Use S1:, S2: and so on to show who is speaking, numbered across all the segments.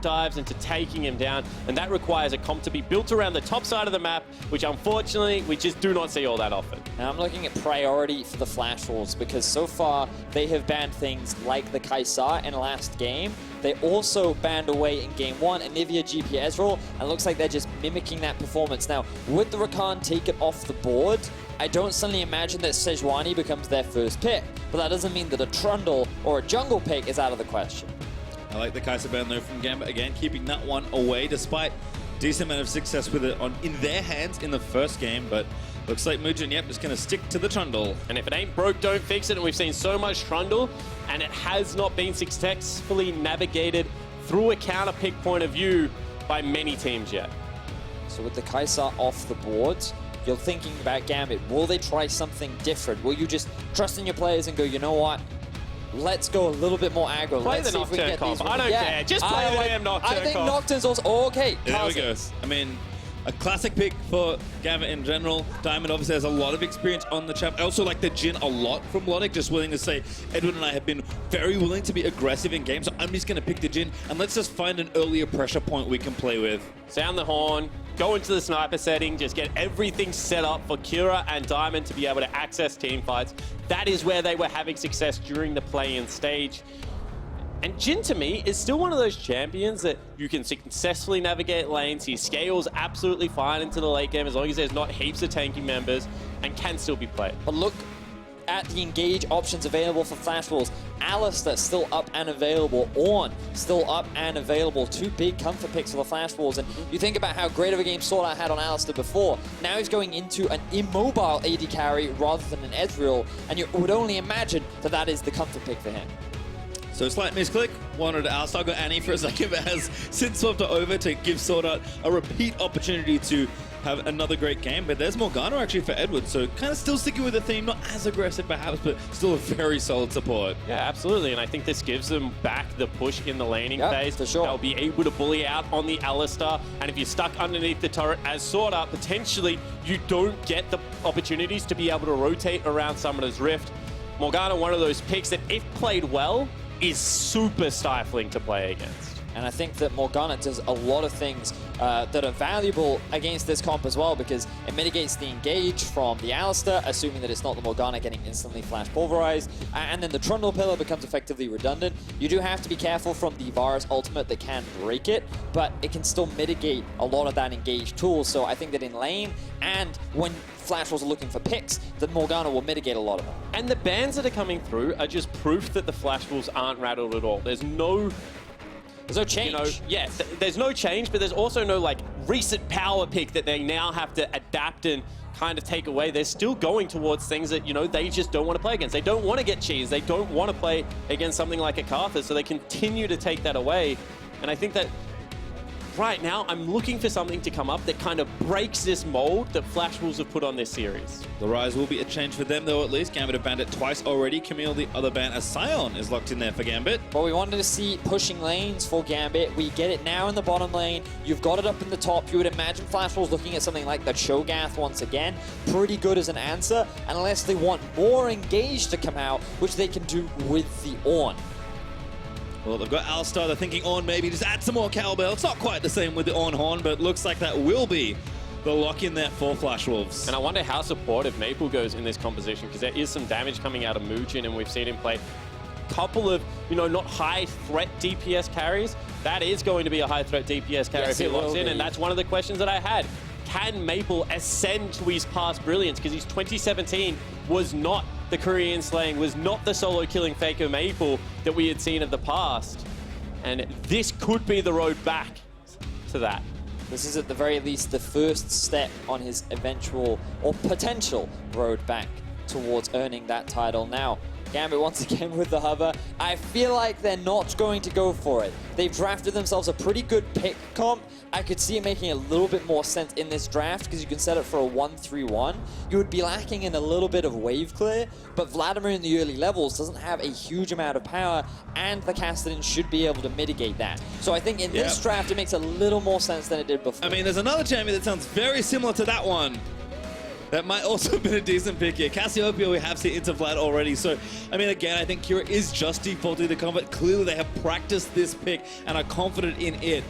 S1: dives into taking him down, and that requires a comp to be built around the top side of the map, which unfortunately we just do not see all that often.
S2: Now I'm looking at priority for the Flash Wolves, because so far they have banned things like the Kaisa in last game. They also banned away in game 1 Anivia GP Ezreal, and it looks like they're just mimicking that performance. Now, would the Rakan take it off the board? I don't suddenly imagine that Sejuani becomes their first pick, but that doesn't mean that a Trundle or a jungle pick is out of the question.
S3: I like the Kai'Sa ban though from Gambit again, keeping that one away despite decent amount of success with it in their hands in the first game, but looks like Moojin, yep, just going to stick to the Trundle.
S1: And if it ain't broke, don't fix it, and we've seen so much Trundle, and it has not been successfully navigated through a counter pick point of view by many teams yet.
S2: So with the Kaisa off the board, you're thinking about Gambit. Will they try something different? Will you just trust in your players and go, you know what? Let's go a little bit more aggro.
S1: Play
S2: Let's
S1: the
S2: see if we can
S1: Nocturne
S2: get these.
S1: comp. I don't care. Just play the damn Nocturne
S2: I think
S1: comp.
S2: Nocturne's also... Oh, okay.
S3: There we go.
S2: Kha'Zix.
S3: I mean, a classic pick for Gambit in general. Diamond obviously has a lot of experience on the champ. I also like the Jhin a lot from Lodik, just willing to say, Edwin and I have been very willing to be aggressive in games, so I'm just going to pick the Jhin, and let's just find an earlier pressure point we can play with.
S1: Sound the horn, go into the sniper setting, just get everything set up for Kira and Diamond to be able to access team fights. That is where they were having success during the play-in stage. And Jhin, to me, is still one of those champions that you can successfully navigate lanes. He scales absolutely fine into the late game as long as there's not heaps of tanking members, and can still be played.
S2: But look at the engage options available for Flash Wolves. Alistar still up and available. Ornn still up and available. Two big comfort picks for the Flash Wolves. And you think about how great of a game SwordArt had on Alistar before. Now he's going into an immobile AD carry rather than an Ezreal. And you would only imagine that that is the comfort pick for him.
S3: So slight misclick, wanted Alistar, got Annie for a second, but has since swapped it over to give SwordArt a repeat opportunity to have another great game. But there's Morgana actually for Edward, so kind of still sticking with the theme, not as aggressive perhaps, but still a very solid support.
S1: Yeah, absolutely, and I think this gives them back the push in the laning phase.
S2: For sure.
S1: They'll be able to bully out on the Alistar, and if you're stuck underneath the turret as SwordArt, potentially you don't get the opportunities to be able to rotate around Summoner's Rift. Morgana, one of those picks that, if played well, is super stifling to play against.
S2: And I think that Morgana does a lot of things that are valuable against this comp as well, because it mitigates the engage from the Alistar, assuming that it's not the Morgana getting instantly flash pulverized, and then the Trundle pillar becomes effectively redundant. You do have to be careful from the Varus ultimate that can break it, but it can still mitigate a lot of that engage tool. So I think that in lane, and when Flash Wolves are looking for picks, that Morgana will mitigate a lot of them.
S1: And the bans that are coming through are just proof that the Flash Wolves aren't rattled at all. There's no
S2: change.
S1: You know, yeah, there's no change, but there's also no like recent power pick that they now have to adapt and kind of take away. They're still going towards things that, you know, they just don't want to play against. They don't want to get cheese. They don't want to play against something like a Kha'Zix, so they continue to take that away. And I think that right now, I'm looking for something to come up that kind of breaks this mold that Flash Wolves have put on this series.
S3: The Rise will be a change for them, though, at least. Gambit have banned it twice already. Camille, the other ban, as Sion is locked in there for Gambit.
S2: Well, we wanted to see pushing lanes for Gambit. We get it now in the bottom lane. You've got it up in the top. You would imagine Flash Wolves looking at something like the Cho'Gath once again. Pretty good as an answer, unless they want more engage to come out, which they can do with the Ornn.
S3: Well, they've got Alistar. They're thinking Ornn maybe just add some more cowbell. It's not quite the same with the Ornn horn, but looks like that will be the lock in there for Flash Wolves.
S1: And I wonder how supportive Maple goes in this composition, because there is some damage coming out of Moojin, and we've seen him play a couple of, you know, not high threat DPS carries. That is going to be a high threat DPS carry if he locks in, and that's one of the questions that I had. Can Maple ascend to his past brilliance? Because his 2017 was not the Korean slaying, was not the solo killing Faker Maple that we had seen of the past. And this could be the road back to that.
S2: This is at the very least the first step on his eventual or potential road back towards earning that title. Now, Gambit once again with the hover. I feel like they're not going to go for it. They've drafted themselves a pretty good pick comp. I could see it making a little bit more sense in this draft because you can set it for a 1-3-1. You would be lacking in a little bit of wave clear, but Vladimir in the early levels doesn't have a huge amount of power, and the Kassadin should be able to mitigate that. So I think in this draft, it makes a little more sense than it did before.
S3: I mean, there's another champion that sounds very similar to that one. That might also have been a decent pick here. Cassiopeia we have seen into Vlad already. So, I mean, again, I think Kira is just defaulting the combat. Clearly, they have practiced this pick and are confident in it.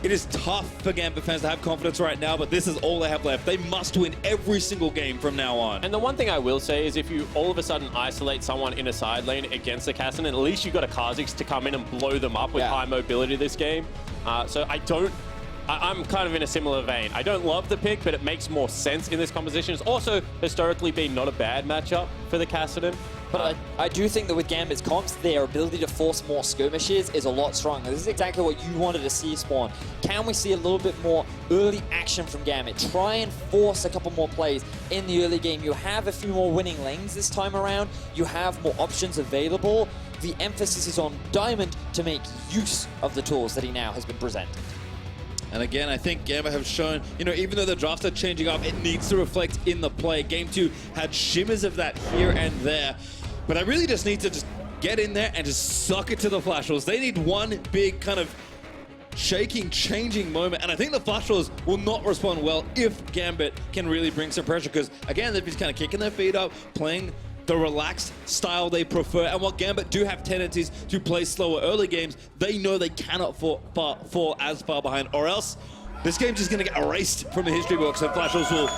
S3: It is tough for Gambit fans to have confidence right now, but this is all they have left. They must win every single game from now on.
S1: And the one thing I will say is if you all of a sudden isolate someone in a side lane against the Kassadin, at least you've got a Kha'Zix to come in and blow them up with high mobility this game. So I'm kind of in a similar vein. I don't love the pick, but it makes more sense in this composition. It's also historically been not a bad matchup for the Kassadin.
S2: But I do think that with Gambit's comps, their ability to force more skirmishes is a lot stronger. This is exactly what you wanted to see, Spawn. Can we see a little bit more early action from Gambit? Try and force a couple more plays in the early game. You have a few more winning lanes this time around. You have more options available. The emphasis is on Diamond to make use of the tools that he now has been presented.
S3: And again, I think Gambit have shown, you know, even though the drafts are changing up, it needs to reflect in the play. Game 2 had shimmers of that here and there. But I really just need to just get in there and just suck it to the Flash Wolves. They need one big kind of shaking, changing moment. And I think the Flash Wolves will not respond well if Gambit can really bring some pressure. Because, again, they're just kind of kicking their feet up, playing the relaxed style they prefer. And while Gambit do have tendencies to play slower early games, they know they cannot fall as far behind, or else this game's just going to get erased from the history books and Flash Wolves will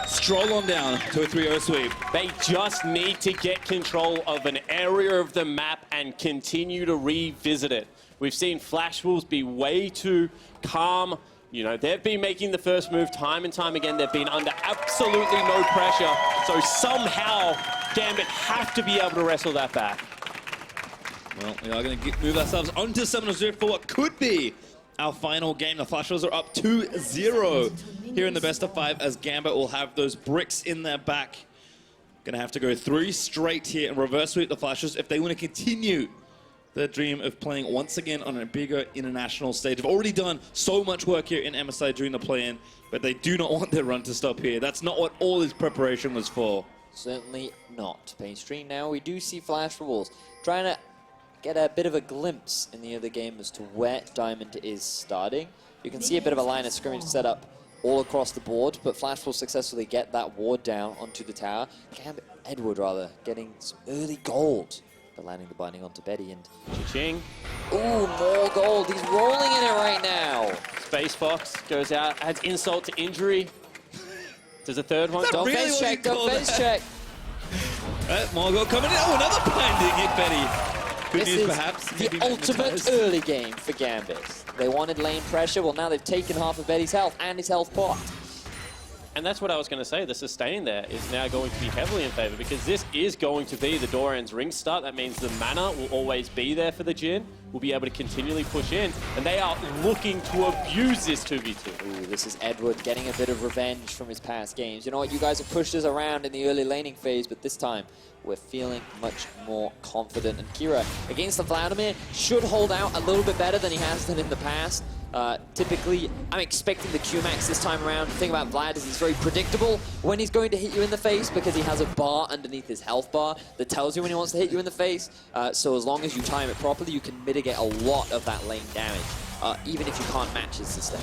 S3: stroll on down to a 3-0 sweep.
S1: They just need to get control of an area of the map and continue to revisit it. We've seen Flash Wolves be way too calm. You know, they've been making the first move time and time again. They've been under absolutely no pressure. So somehow, Gambit have to be able to wrestle that back.
S3: Well, we are going to move ourselves onto Summoner's Rift for what could be our final game. The Flash Wolves are up 2-0 here in the best of 5 as Gambit will have those bricks in their back. Going to have to go 3 straight here and reverse sweep the Flash Wolves if they want to continue their dream of playing once again on a bigger international stage. They've already done so much work here in MSI during the play-in, but they do not want their run to stop here. That's not what all this preparation was for.
S2: Certainly not. PastryTime now, we do see Flash Wolves trying to get a bit of a glimpse in the other game as to where Diamond is starting. You can see a bit of a line of scrimmage set up all across the board, but Flash will successfully get that ward down onto the tower. Edward, rather, getting some early gold, but landing the binding onto Betty and
S1: Ching.
S2: Ooh, more gold. He's rolling in it right now.
S1: Space Fox goes out, adds insult to injury. There's a third one.
S2: Don't
S3: really
S2: face check, don't face
S3: that?
S2: check.
S3: More gold coming in. Oh, another binding hit, Betty. Good
S2: This
S3: news,
S2: is
S3: perhaps.
S2: the
S3: Maybe
S2: ultimate
S3: magnetized.
S2: early game for Gambit. They wanted lane pressure. Well, now they've taken half of Betty's health and his health pot.
S1: And that's what I was going to say. The sustain there is now going to be heavily in favor because this is going to be the Doran's ring start. That means the mana will always be there for the Jhin. We'll be able to continually push in. And they are looking to abuse this 2v2.
S2: Ooh, this is Edward getting a bit of revenge from his past games. You know what? You guys have pushed us around in the early laning phase, but this time we're feeling much more confident. And Kira, against the Vladimir, should hold out a little bit better than he has done in the past. Typically, I'm expecting the Q-Max this time around. The thing about Vlad is he's very predictable when he's going to hit you in the face because he has a bar underneath his health bar that tells you when he wants to hit you in the face. So as long as you time it properly, you can mitigate a lot of that lane damage, even if you can't match his sustain.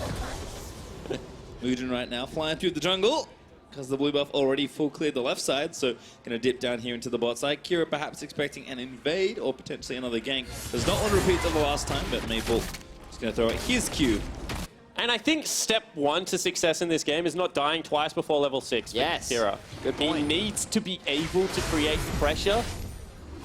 S3: Moojin right now flying through the jungle because the blue buff already full cleared the left side, so going to dip down here into the bot side. Kira perhaps expecting an invade or potentially another gank. Does not want to repeat the last time, but Maple is going to throw out his Q.
S1: And I think step 1 to success in this game is not dying twice before level 6 for
S2: Yes.
S1: Kira.
S2: Good point.
S1: He needs to be able to create pressure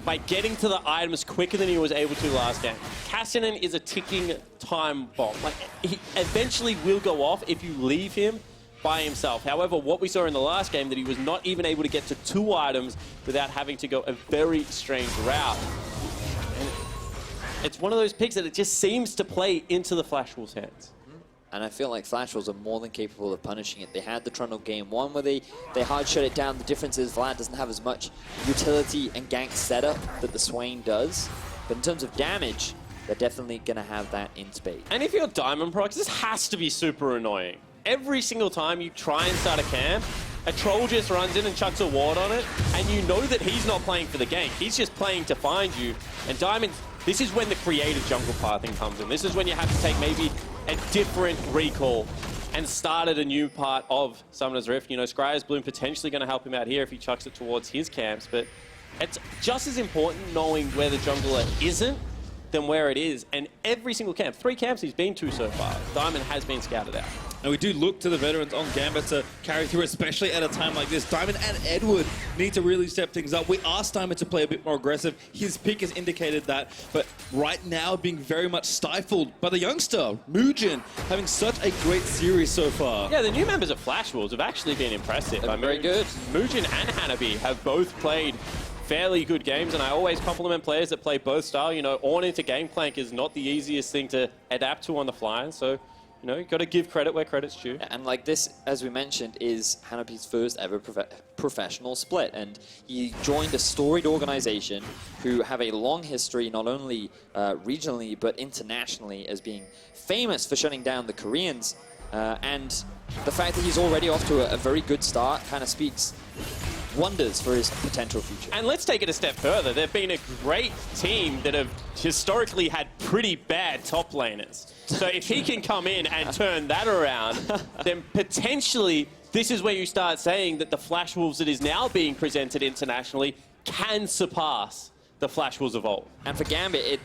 S1: by getting to the items quicker than he was able to last game. Kassadin is a ticking time bomb. Like, he eventually will go off if you leave him by himself. However, what we saw in the last game, that he was not even able to get to 2 items without having to go a very strange route. And it's one of those picks that it just seems to play into the Flash Wolves' hands.
S2: And I feel like Flash Wolves are more than capable of punishing it. They had the Trundle game 1 where they hard shut it down. The difference is Vlad doesn't have as much utility and gank setup that the Swain does. But in terms of damage, they're definitely going to have that in spades.
S1: And if you're Diamondprox, this has to be super annoying. Every single time you try and start a camp, a troll just runs in and chucks a ward on it, and you know that he's not playing for the gank. He's just playing to find you. And Diamond, this is when the creative jungle pathing comes in. This is when you have to take maybe a different recall and started a new part of Summoner's Rift. You know, Scryer's Bloom potentially going to help him out here if he chucks it towards his camps, but it's just as important knowing where the jungler isn't than where it is. And every single camp, 3 camps he's been to so far, Diamond has been scouted out.
S3: And we do look to the veterans on Gambit to carry through, especially at a time like this. Diamond and Edward need to really step things up. We asked Diamond to play a bit more aggressive. His pick has indicated that. But right now, being very much stifled by the youngster, Moojin, having such a great series so far.
S1: Yeah, the new members of Flash Wolves have actually been impressive.
S2: They're very good.
S1: Moojin and Hanabi have both played fairly good games, and I always compliment players that play both style. You know, Ornn into Gangplank is not the easiest thing to adapt to on the fly, and so you know, you've got to give credit where credit's due.
S2: And like this, as we mentioned, is Hanabi's first ever professional split. And he joined a storied organization who have a long history, not only regionally, but internationally, as being famous for shutting down the Koreans. And the fact that he's already off to a very good start kind of speaks wonders for his potential future.
S1: And let's take it a step further. They've been a great team that have historically had pretty bad top laners. So if he can come in and turn that around, then potentially this is where you start saying that the Flash Wolves that is now being presented internationally can surpass the Flash Wolves of old.
S2: And for Gambit,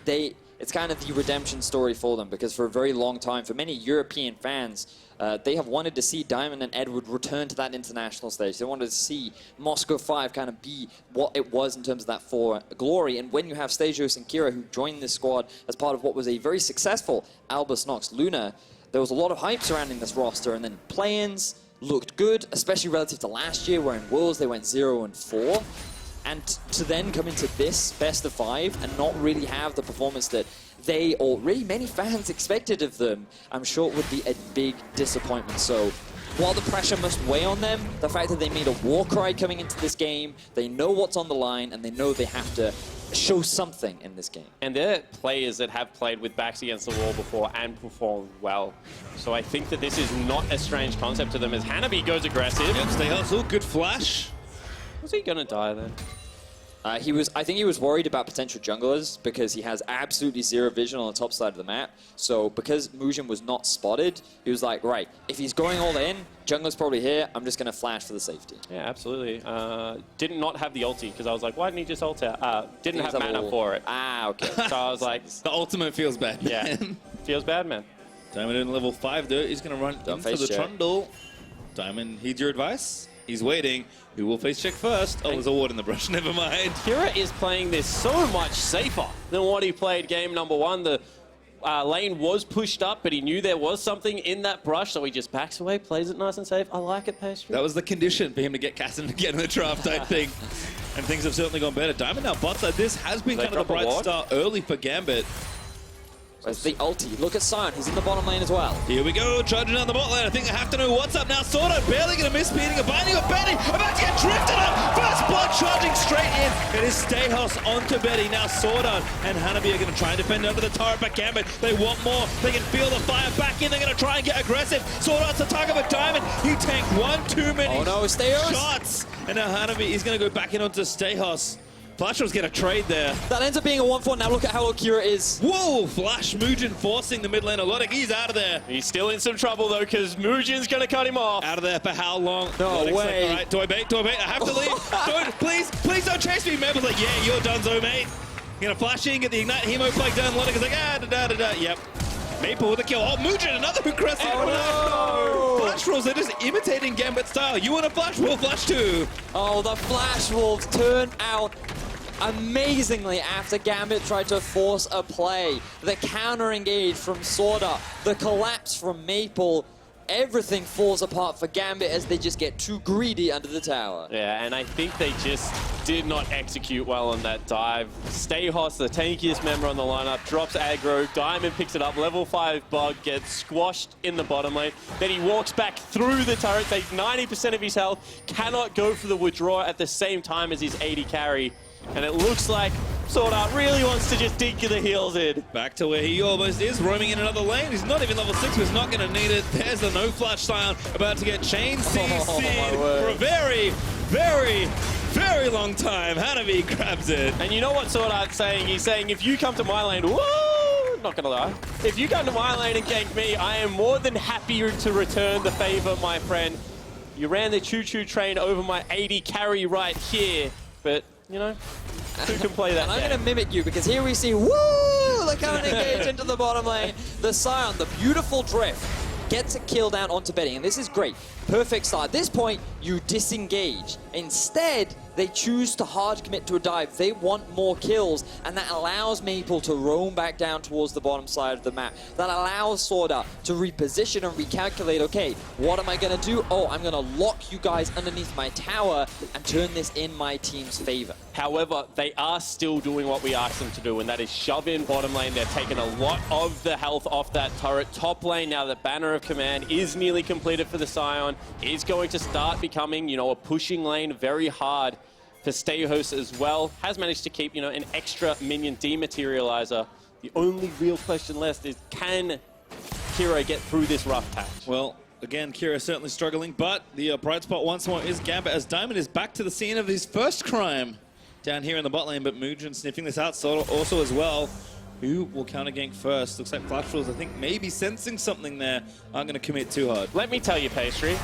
S2: it's kind of the redemption story for them, because for a very long time, for many European fans, they have wanted to see Diamond and Edward return to that international stage. They wanted to see Moscow 5 kind of be what it was in terms of that for glory. And when you have Pstejos and Kira, who joined this squad as part of what was a very successful Albus Nox Luna, there was a lot of hype surrounding this roster, and then play-ins looked good, especially relative to last year, where in Worlds they went 0-4. And to then come into this best of 5 and not really have the performance that they, or really many fans, expected of them, I'm sure it would be a big disappointment. So while the pressure must weigh on them, the fact that they made a war cry coming into this game, they know what's on the line, and they know they have to show something in this game.
S1: And they're players that have played with backs against the wall before and performed well. So I think that this is not a strange concept to them as Hanabi goes aggressive.
S3: Yep, stay hustle, good flash.
S1: Was he going to die then?
S2: I think he was worried about potential junglers because he has absolutely zero vision on the top side of the map. So because Moojin was not spotted, he was like, right, if he's going all in, jungler's probably here, I'm just going to flash for the safety.
S1: Yeah, absolutely. Did not have the ulti because I was like, why didn't he just ult out? Didn't have mana for it.
S2: Ah, okay.
S1: So I was like...
S3: The ultimate feels bad, man.
S1: Yeah, feels bad, man.
S3: Diamond in level 5 though, he's going to run into the Trundle. Diamond, heed your advice. He's waiting. Who will face check first? Oh, there's a ward in the brush. Never mind.
S1: Kira is playing this so much safer than what he played game number 1. The lane was pushed up, but he knew there was something in that brush, so he just backs away, plays it nice and safe. I like it, Pastry.
S3: That was the condition for him to get Kassadin again in the draft, I think. And things have certainly gone better. Diamond now bot side. This has been kind of the bright start early for Gambit.
S2: Where's the ulti? Look at Sion. He's in the bottom lane as well.
S3: Here we go, charging down the bot lane. I think I have to know what's up now. SwordArt barely going to miss beating a binding of Betty. About to get drifted up. First blood charging straight in. It is Pstejos onto Betty. Now SwordArt and Hanabi are going to try and defend under the turret, but Gambit, they want more. They can feel the fire back in. They're going to try and get aggressive. SwordArt's the target of Diamond. He tanked one too many shots. And now Hanabi is going to go back in onto Pstejos. Flash was going to trade there.
S2: That ends up being a 1-4. Now look at how low Kira is.
S3: Whoa! Flash Moojin forcing the mid lane. Lodik, he's out of there.
S1: He's still in some trouble, though, because Moojin's going to cut him off.
S3: Out of there for how long?
S2: No way.
S3: Like, all right, do I bait? Do I bait? I have to leave. Please don't chase me. Mabel's like, yeah, you're donezo, mate. You're going to flash in, get the Ignite Hemo Plague down. Lodik is like, Yep. Maple with a kill. Oh, Moojin, another aggressive.
S2: Oh, no.
S3: Flash Wolves, they're just imitating Gambit style. You want a Flash? We'll flash too.
S2: Oh, the Flash Wolves turn out amazingly after Gambit tried to force a play. The counter engage from SwordArt, the collapse from Maple, everything falls apart for Gambit as they just get too greedy under the tower.
S1: Yeah, and I think they just did not execute well on that dive. Pstejos, the tankiest member on the lineup, drops aggro. Diamond picks it up. Level 5 bug gets squashed in the bottom lane. Then he walks back through the turret, takes 90% of his health, cannot go for the withdraw at the same time as his 80 carry. And it looks like SwordArt really wants to just dig the heels in.
S3: Back to where he almost is, roaming in another lane. He's not even level 6, he's not going to need it. There's the no flash Sion about to get chain CC'd for a very, very, very long time. Hanabi grabs it.
S1: And you know what SwordArt's saying? He's saying, if you come to my lane, woo! not gonna lie. If you come to my lane and gank me, I am more than happy to return the favor, my friend. You ran the choo-choo train over my 80 carry right here, but, you know, who can play that
S2: And I'm
S1: game?
S2: going to mimic you, because here we see, woo, they're coming to engage into the bottom lane. The Sion, the beautiful drift, gets a kill down onto Betty, and this is great. Perfect start. At this point, you disengage. Instead, they choose to hard commit to a dive. They want more kills, and that allows Maple to roam back down towards the bottom side of the map. That allows SwordArt to reposition and recalculate, okay, what am I going to do? Oh, I'm going to lock you guys underneath my tower and turn this in my team's favor.
S1: However, they are still doing what we asked them to do, and that is shove in bottom lane. They're taking a lot of the health off that turret. Top lane, now the Banner of Command is nearly completed for the Sion, is going to start becoming, you know, a pushing lane very hard for PVpStejos as well. Has managed to keep, you know, an extra minion dematerializer. The only real question left is, can Kira get through this rough patch?
S3: Well, again, Kira certainly struggling, but the bright spot once more is Gambit, as Diamond is back to the scene of his first crime down here in the bot lane, but Moojin sniffing this out also as well. Who will counter gank first? Looks like Flash Rolls, I think, maybe sensing something there. Aren't going to commit too hard.
S1: Let me tell you, Pastry,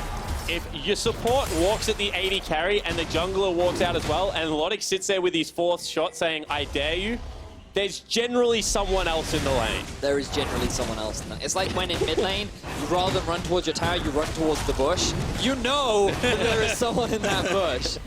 S1: if your support walks at the 80 carry and the jungler walks out as well, and Lodik sits there with his fourth shot saying, I dare you, there's generally someone else in the lane.
S2: There is generally someone else in that. It's like when in mid lane, you rather than run towards your tower, you run towards the bush. You know that there is someone in that bush.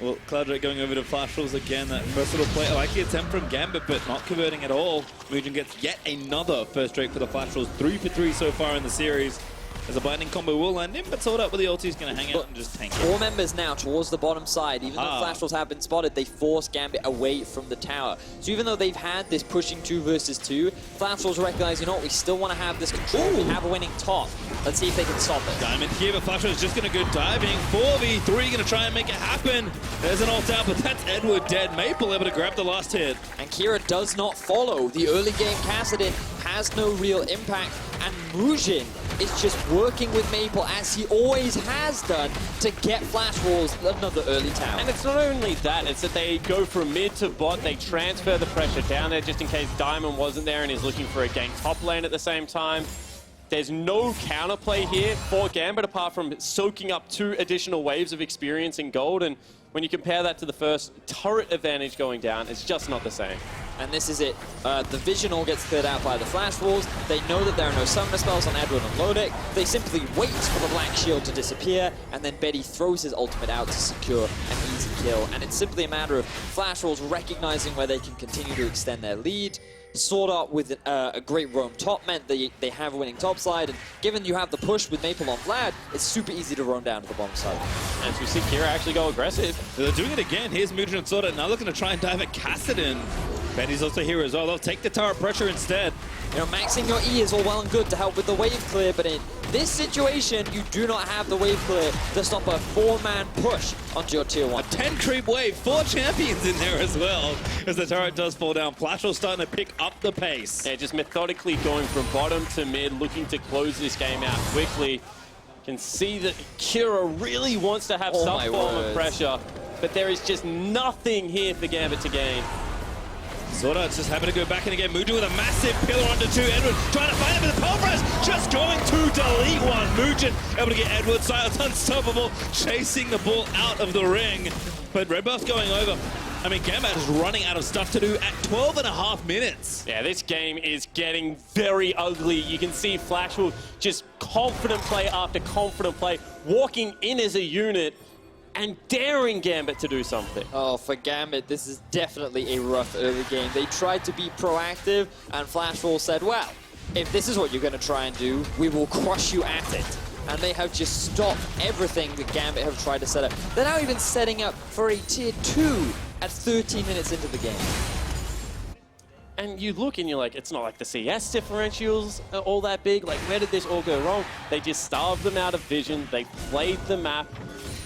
S3: Well, Cloudred going over to Flash Rolls again. That versatile play. I like the attempt from Gambit, but not converting at all. Moojin gets yet another first straight for the Flash Rolls. 3 for 3 so far in the series. As a blinding combo will land in, but SwordArt with the ulti is going to hang out and just tank it.
S2: 4 members now towards the bottom side. Even though Flash Rolls have been spotted, they force Gambit away from the tower. So even though they've had this pushing 2 versus 2, Flash Rolls recognize, you know what, we still want to have this control. We have a winning top. Let's see if they can stop it.
S3: Diamond here, but Flash Rolls just going to go diving. 4v3 going to try and make it happen. There's an ult out, but that's Edward dead. Maple able to grab the last hit.
S2: And Kira does not follow. The early game Kassadin has no real impact, and Moojin is just working with Maple as he always has done to get Flash Rolls another early tower.
S1: And it's not only that, it's that they go from mid to bot, they transfer the pressure down there just in case Diamond wasn't there and is looking for a gank top lane at the same time. There's no counterplay here for Gambit apart from soaking up 2 additional waves of experience in gold, and when you compare that to the first turret advantage going down, it's just not the same.
S2: And this is it. The vision all gets cleared out by the Flash Rolls. They know that there are no summoner spells on Edward and Lodik. They simply wait for the Black Shield to disappear, and then Betty throws his ultimate out to secure an easy kill. And it's simply a matter of Flash Rolls recognizing where they can continue to extend their lead. SwordArt with a great roam top meant they have a winning top side, and given you have the push with Maple on Vlad, it's super easy to roam down to the bottom side.
S1: As we see Kira actually go aggressive.
S3: They're doing it again. Here's Moojin and SwordArt now looking to try and dive at Kassadin. Betty's also here as well. They'll take the tower pressure instead.
S2: You know, maxing your E is all well and good to help with the wave clear, but in this situation, you do not have the wave clear to stop a 4-man push onto your tier 1.
S3: A 10 creep wave, 4 champions in there as well. As the turret does fall down, Flash Rolls starting to pick up the pace.
S1: Yeah, just methodically going from bottom to mid, looking to close this game out quickly. Can see that Kira really wants to have some form of pressure, but there is just nothing here for Gambit to gain.
S3: SwordArt's just happy to go back in again. Moojin with a massive pillar onto 2. Edward trying to find him with the pulverize. Just going to delete one. Moojin able to get Edward. Silence unstoppable. Chasing the ball out of the ring. But Red Buff's going over. I mean, Gambit is running out of stuff to do at 12.5 minutes.
S1: Yeah, this game is getting very ugly. You can see Flash will just confident play after confident play, walking in as a unit and daring Gambit to do something.
S2: Oh, for Gambit, this is definitely a rough early game. They tried to be proactive, and Flash Roll said, well, if this is what you're going to try and do, we will crush you at it. And they have just stopped everything that Gambit have tried to set up. They're now even setting up for a tier 2 at 13 minutes into the game.
S1: And you look and you're like, it's not like the CS differentials are all that big. Like, where did this all go wrong? They just starved them out of vision. They played the map.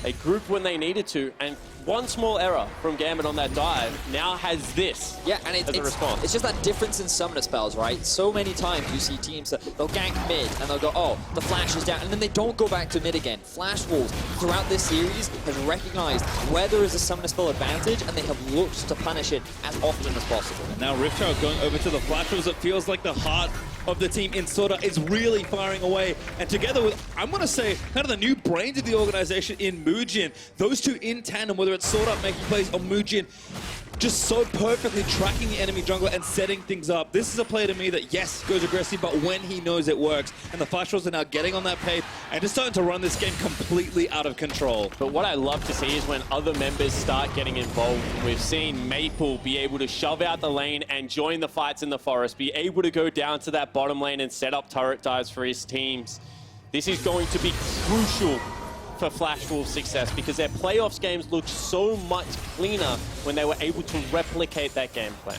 S1: They grouped when they needed to, and one small error from Gambit on that dive now has this
S2: And
S1: as a response.
S2: It's just that difference in summoner spells, right? So many times you see teams that they'll gank mid and they'll go, oh, the flash is down, and then they don't go back to mid again. Flash Wolves throughout this series has recognized where there is a summoner spell advantage, and they have looked to punish it as often as possible.
S3: Now Rift Herald going over to the Flash Wolves. It feels like the heart of the team in SwordArt is really firing away. And together with, I'm going to say, kind of the new brains of the organization in Moojin, those two in tandem, whether it's SwordArt making plays or Moojin, just so perfectly tracking the enemy jungler and setting things up. This is a player to me that, yes, goes aggressive, but when he knows it works. And the Flash Wolves are now getting on that pace and just starting to run this game completely out of control.
S1: But what I love to see is when other members start getting involved. We've seen Maple be able to shove out the lane and join the fights in the forest, be able to go down to that bottom lane and set up turret dives for his teams. This is going to be crucial for Flash Wolves' success because their playoffs games looked so much cleaner when they were able to replicate that game plan.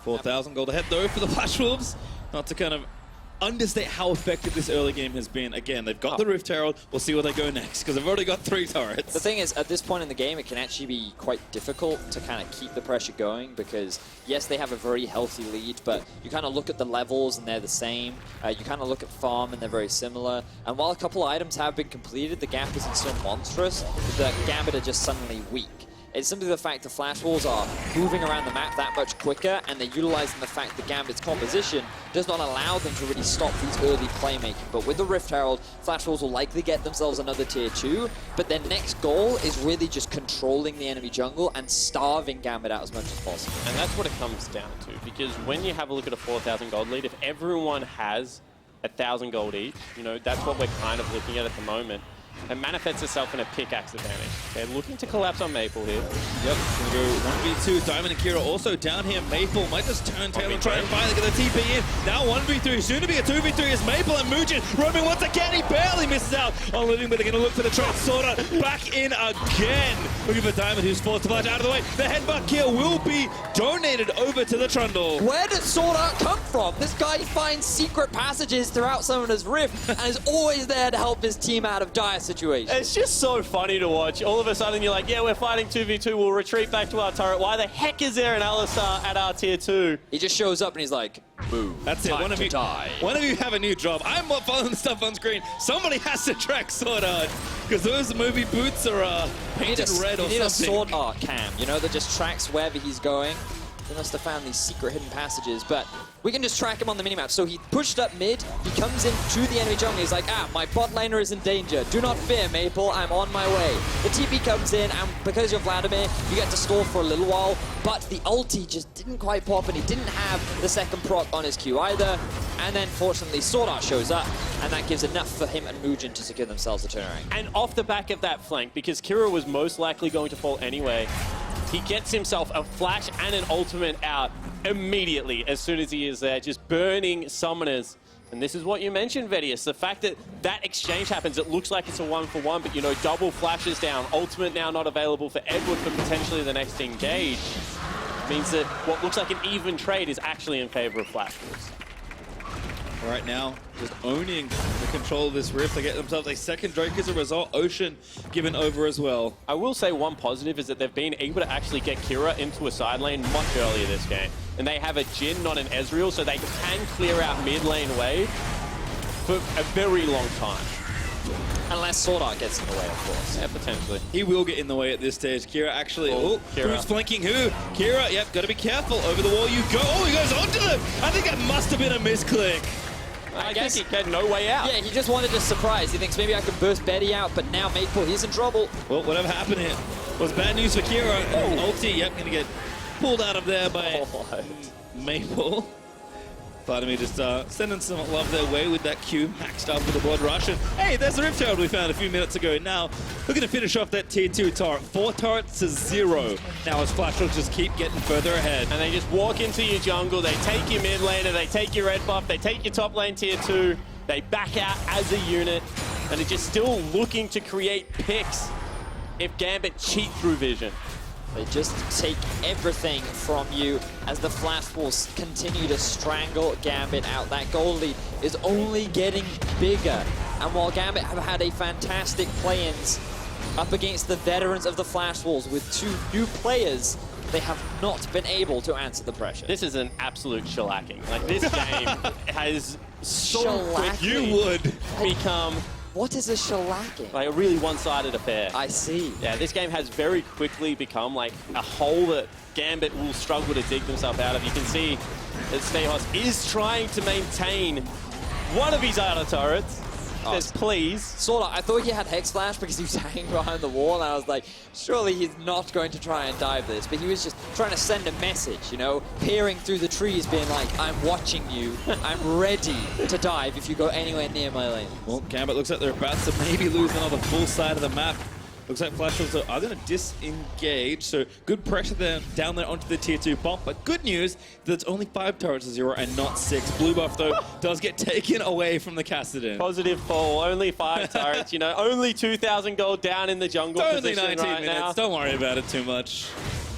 S3: 4,000 gold ahead though for the Flash Wolves. Not to kind of understate how effective this early game has been. Again, they've got the Rift Herald. We'll see where they go next because they've already got 3 turrets.
S2: The thing is, at this point in the game, it can actually be quite difficult to kind of keep the pressure going because, yes, they have a very healthy lead, but you kind of look at the levels and they're the same. You kind of look at farm and they're very similar. And while a couple items have been completed, the gap isn't so monstrous that Gambit are just suddenly weak. It's simply the fact the Flash Wolves are moving around the map that much quicker, and they're utilizing the fact that Gambit's composition does not allow them to really stop these early playmaking. But with the Rift Herald, Flash Wolves will likely get themselves another tier 2, but their next goal is really just controlling the enemy jungle and starving Gambit out as much as possible.
S1: And that's what it comes down to, because when you have a look at a 4,000 gold lead, if everyone has 1,000 gold each, you know, that's what we're kind of looking at the moment. It manifests itself in a pickaxe advantage. They're looking to collapse on Maple here.
S3: Yep, gonna go 1v2. Diamond and Kira also down here. Maple might just turn tail and try and finally get the TP in. Now 1v3, soon to be a 2v3 is Maple and Moojin roaming once again. He barely misses out on living, but they're gonna look for the trade. SwordArt back in again. Looking for Diamond, who's forced to flash out of the way. The headbutt kill will be donated over to the Trundle.
S2: Where did SwordArt come from? This guy finds secret passages throughout Summoner's Rift and is always there to help his team out of dire situation.
S1: It's just so funny to watch. All of a sudden you're like, yeah, we're fighting 2v2, we'll retreat back to our turret. Why the heck is there an Alistar at our tier 2?
S2: He just shows up and he's like, boom.
S3: That's it. One of you have a new job. I'm not following the stuff on screen. Somebody has to track SwordArt because those movie boots are painted red or something.
S2: You need a SwordArt cam, you know, that just tracks wherever he's going. They must have found these secret hidden passages, but we can just track him on the minimap. So he pushed up mid, he comes into the enemy jungle, he's like, my bot laner is in danger. Do not fear, Maple, I'm on my way. The TP comes in, and because you're Vladimir, you get to stall for a little while, but the ulti just didn't quite pop, and he didn't have the second proc on his Q either. And then, fortunately, SwordArt shows up, and that gives enough for him and Moojin to secure themselves a turnaround.
S1: And off the back of that flank, because Kira was most likely going to fall anyway, he gets himself a flash and an ultimate out immediately as soon as he is there, just burning summoners. And this is what you mentioned, Vedius. The fact that that exchange happens, it looks like it's a 1-for-1, but, you know, double flashes down, ultimate now not available for Edward for potentially the next engage, means that what looks like an even trade is actually in favor of Flash Wolves.
S3: Right now, just owning the control of this Rift. They get themselves a second Drake as a result. Ocean given over as well.
S1: I will say one positive is that they've been able to actually get Kira into a side lane much earlier this game. And they have a Jhin, not an Ezreal, so they can clear out mid lane wave for a very long time.
S2: Unless SwordArt gets in the way, of course.
S1: Yeah, potentially.
S3: He will get in the way at this stage. Kira actually,
S1: Kira.
S3: Who's flanking who? Kira, yep, gotta be careful. Over the wall you go. Oh, he goes onto them. I think that must have been a misclick.
S1: I guess he had no way out.
S2: Yeah, he just wanted to surprise. He thinks maybe I can burst Betty out, but now Maple, he's in trouble.
S3: Well, whatever happened here was bad news for Kira. Ulti, yep, gonna get pulled out of there by Maple. Vladimir just sending some love their way with that Q maxed up with the Blood Rush. And hey, there's the Rift Herald we found a few minutes ago. Now, we're going to finish off that tier 2 turret. 4 turrets to 0. Now as Flash Wolves just keep getting further ahead.
S1: And they just walk into your jungle, they take your mid laner, they take your red buff, they take your top lane tier 2, they back out as a unit, and they're just still looking to create picks if Gambit cheat through vision.
S2: They just take everything from you as the Flash Wolves continue to strangle Gambit out. That goal lead is only getting bigger And while Gambit have had a fantastic play-ins up against the veterans of the Flash Wolves with 2 new players, they have not been able to answer the pressure.
S1: This is an absolute shellacking. Like, this game has so quickly
S3: You would.
S1: become
S2: What is a shellacking?
S1: like a really one-sided affair.
S2: I see.
S1: Yeah, this game has very quickly become like a hole that Gambit will struggle to dig themselves out of. You can see that Stejos is trying to maintain one of his outer turrets. Says, please.
S2: SwordArt, I thought he had Hex Flash because he was hanging behind the wall, and I was like, surely he's not going to try and dive this. But he was just trying to send a message, you know, peering through the trees, being like, I'm watching you. I'm ready to dive if you go anywhere near my lane.
S3: Well, Gambit looks like they're about to maybe lose another full side of the map. Looks like Flash Wolves are going to disengage, so good pressure there, down there onto the tier 2 bomb. But good news that it's only 5 turrets to 0 and not 6. Blue buff, though, does get taken away from the Kassadin.
S1: Positive fall, only 5 turrets, you know, only 2,000 gold down in the jungle
S3: Only
S1: position
S3: 19
S1: right
S3: minutes,
S1: now.
S3: don't worry about it too much.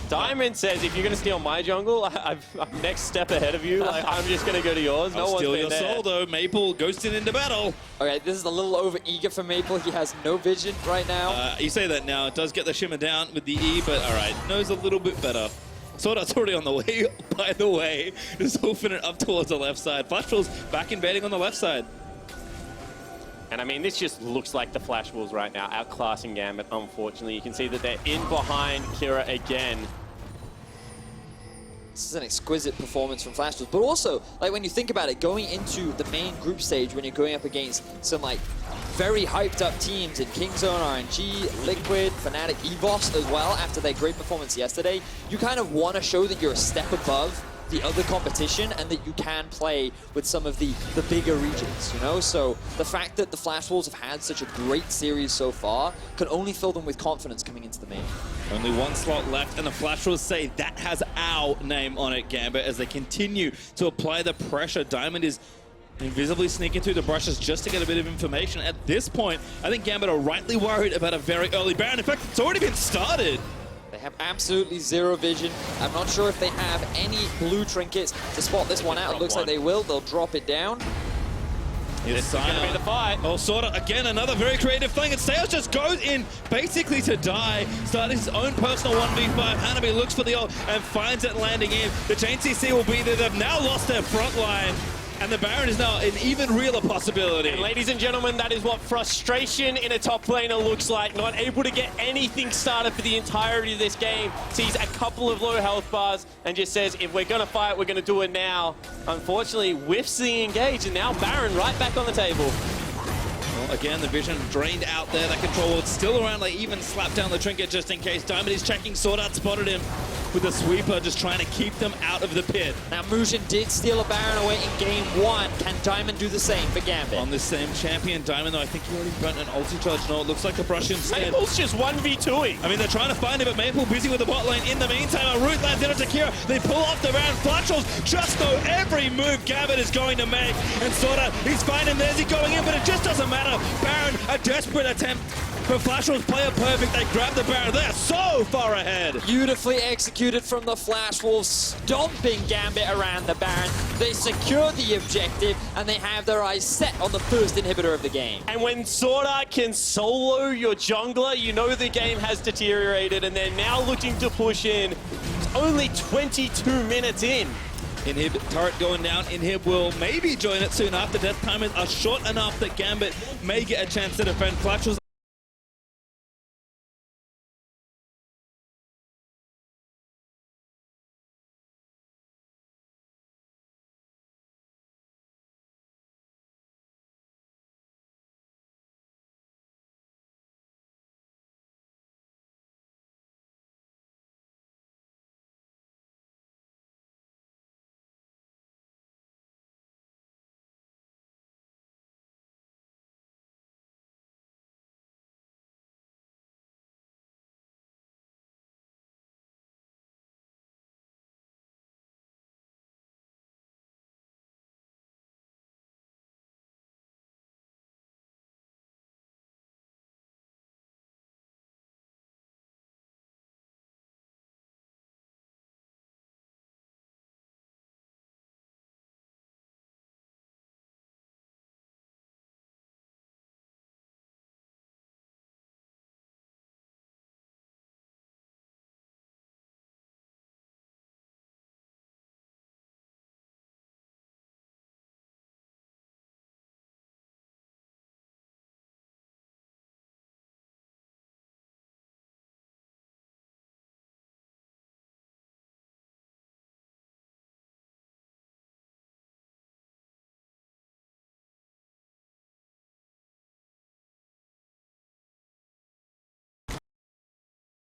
S1: Diamond says, if you're going to steal my jungle, I'm next step ahead of you. Like, I'm just going to go to yours. No
S3: I'll
S1: one's
S3: steal
S1: been
S3: your
S1: there.
S3: soul, though. Maple ghosted into battle.
S2: Okay, this is a little over eager for Maple. He has no vision right now.
S3: You say that now. It does get the shimmer down with the E, but all right, knows a little bit better. SwordArt's already on the way, by the way. Just hoofing it up towards the left side. Flash Wolves back invading on the left side.
S1: And I mean, this just looks like the Flash Wolves right now, outclassing Gambit, unfortunately. You can see that they're in behind Kira again.
S2: This is an exquisite performance from Flash Wolves, but also, like, when you think about it, going into the main group stage when you're going up against some, like, very hyped up teams in Kingzone, RNG, Liquid, Fnatic, EVOS as well, after their great performance yesterday, you kind of want to show that you're a step above the other competition and that you can play with some of the bigger regions, you know? So the fact that the Flash Wolves have had such a great series so far can only fill them with confidence coming into the main.
S3: Only 1 slot left, and the Flash Wolves say that has our name on it, Gambit, as they continue to apply the pressure. Diamond is invisibly sneaking through the brushes just to get a bit of information. At this point, I think Gambit are rightly worried about a very early Baron. In fact, it's already been started.
S2: They have absolutely zero vision. I'm not sure if they have any blue trinkets to spot this one out. It looks like they will. They'll drop it down.
S1: It's going to be the fight.
S3: Oh, SwordArt, again, another very creative thing. And Stejos just goes in basically to die, starting his own personal 1v5. Hanabi looks for the ult and finds it landing in. The Chain CC will be there. They've now lost their front line. And the Baron is now an even realer possibility.
S1: And ladies and gentlemen, that is what frustration in a top laner looks like. Not able to get anything started for the entirety of this game. Sees a couple of low health bars and just says, if we're going to fight, we're going to do it now. Unfortunately, whiffs the engage, and now Baron right back on the table.
S3: Well, again, the vision drained out there. That control was still around. They even slapped down the trinket just in case. Diamond is checking. SwordArt spotted him with the sweeper, just trying to keep them out of the pit.
S2: Now, Moojin did steal a Baron away in game 1. Can Diamond do the same for Gambit?
S3: On this same champion, Diamond, though, I think he already burnt an ulti charge. No, it looks like a brush instead.
S1: Maple's just 1v2ing.
S3: I mean, they're trying to find him, but Maple busy with the bot lane. In the meantime, a root lands into Kira. They pull off the Baron. Flash Wolves just know every move Gambit is going to make. And SwordArt, he's finding there's he going in, but it just doesn't matter. Baron, a desperate attempt. But Flash Wolves play it perfect. They grab the Baron. They're so far ahead.
S2: Beautifully executed from the Flash Wolves, stomping Gambit around the Baron. They secure the objective, and they have their eyes set on the first inhibitor of the game.
S1: And when SwordArt can solo your jungler, you know the game has deteriorated, and they're now looking to push in. It's only 22 minutes in.
S3: Inhib turret going down. Inhib will maybe join it soon after. Death time is short enough that Gambit may get a chance to defend. Flash Wolves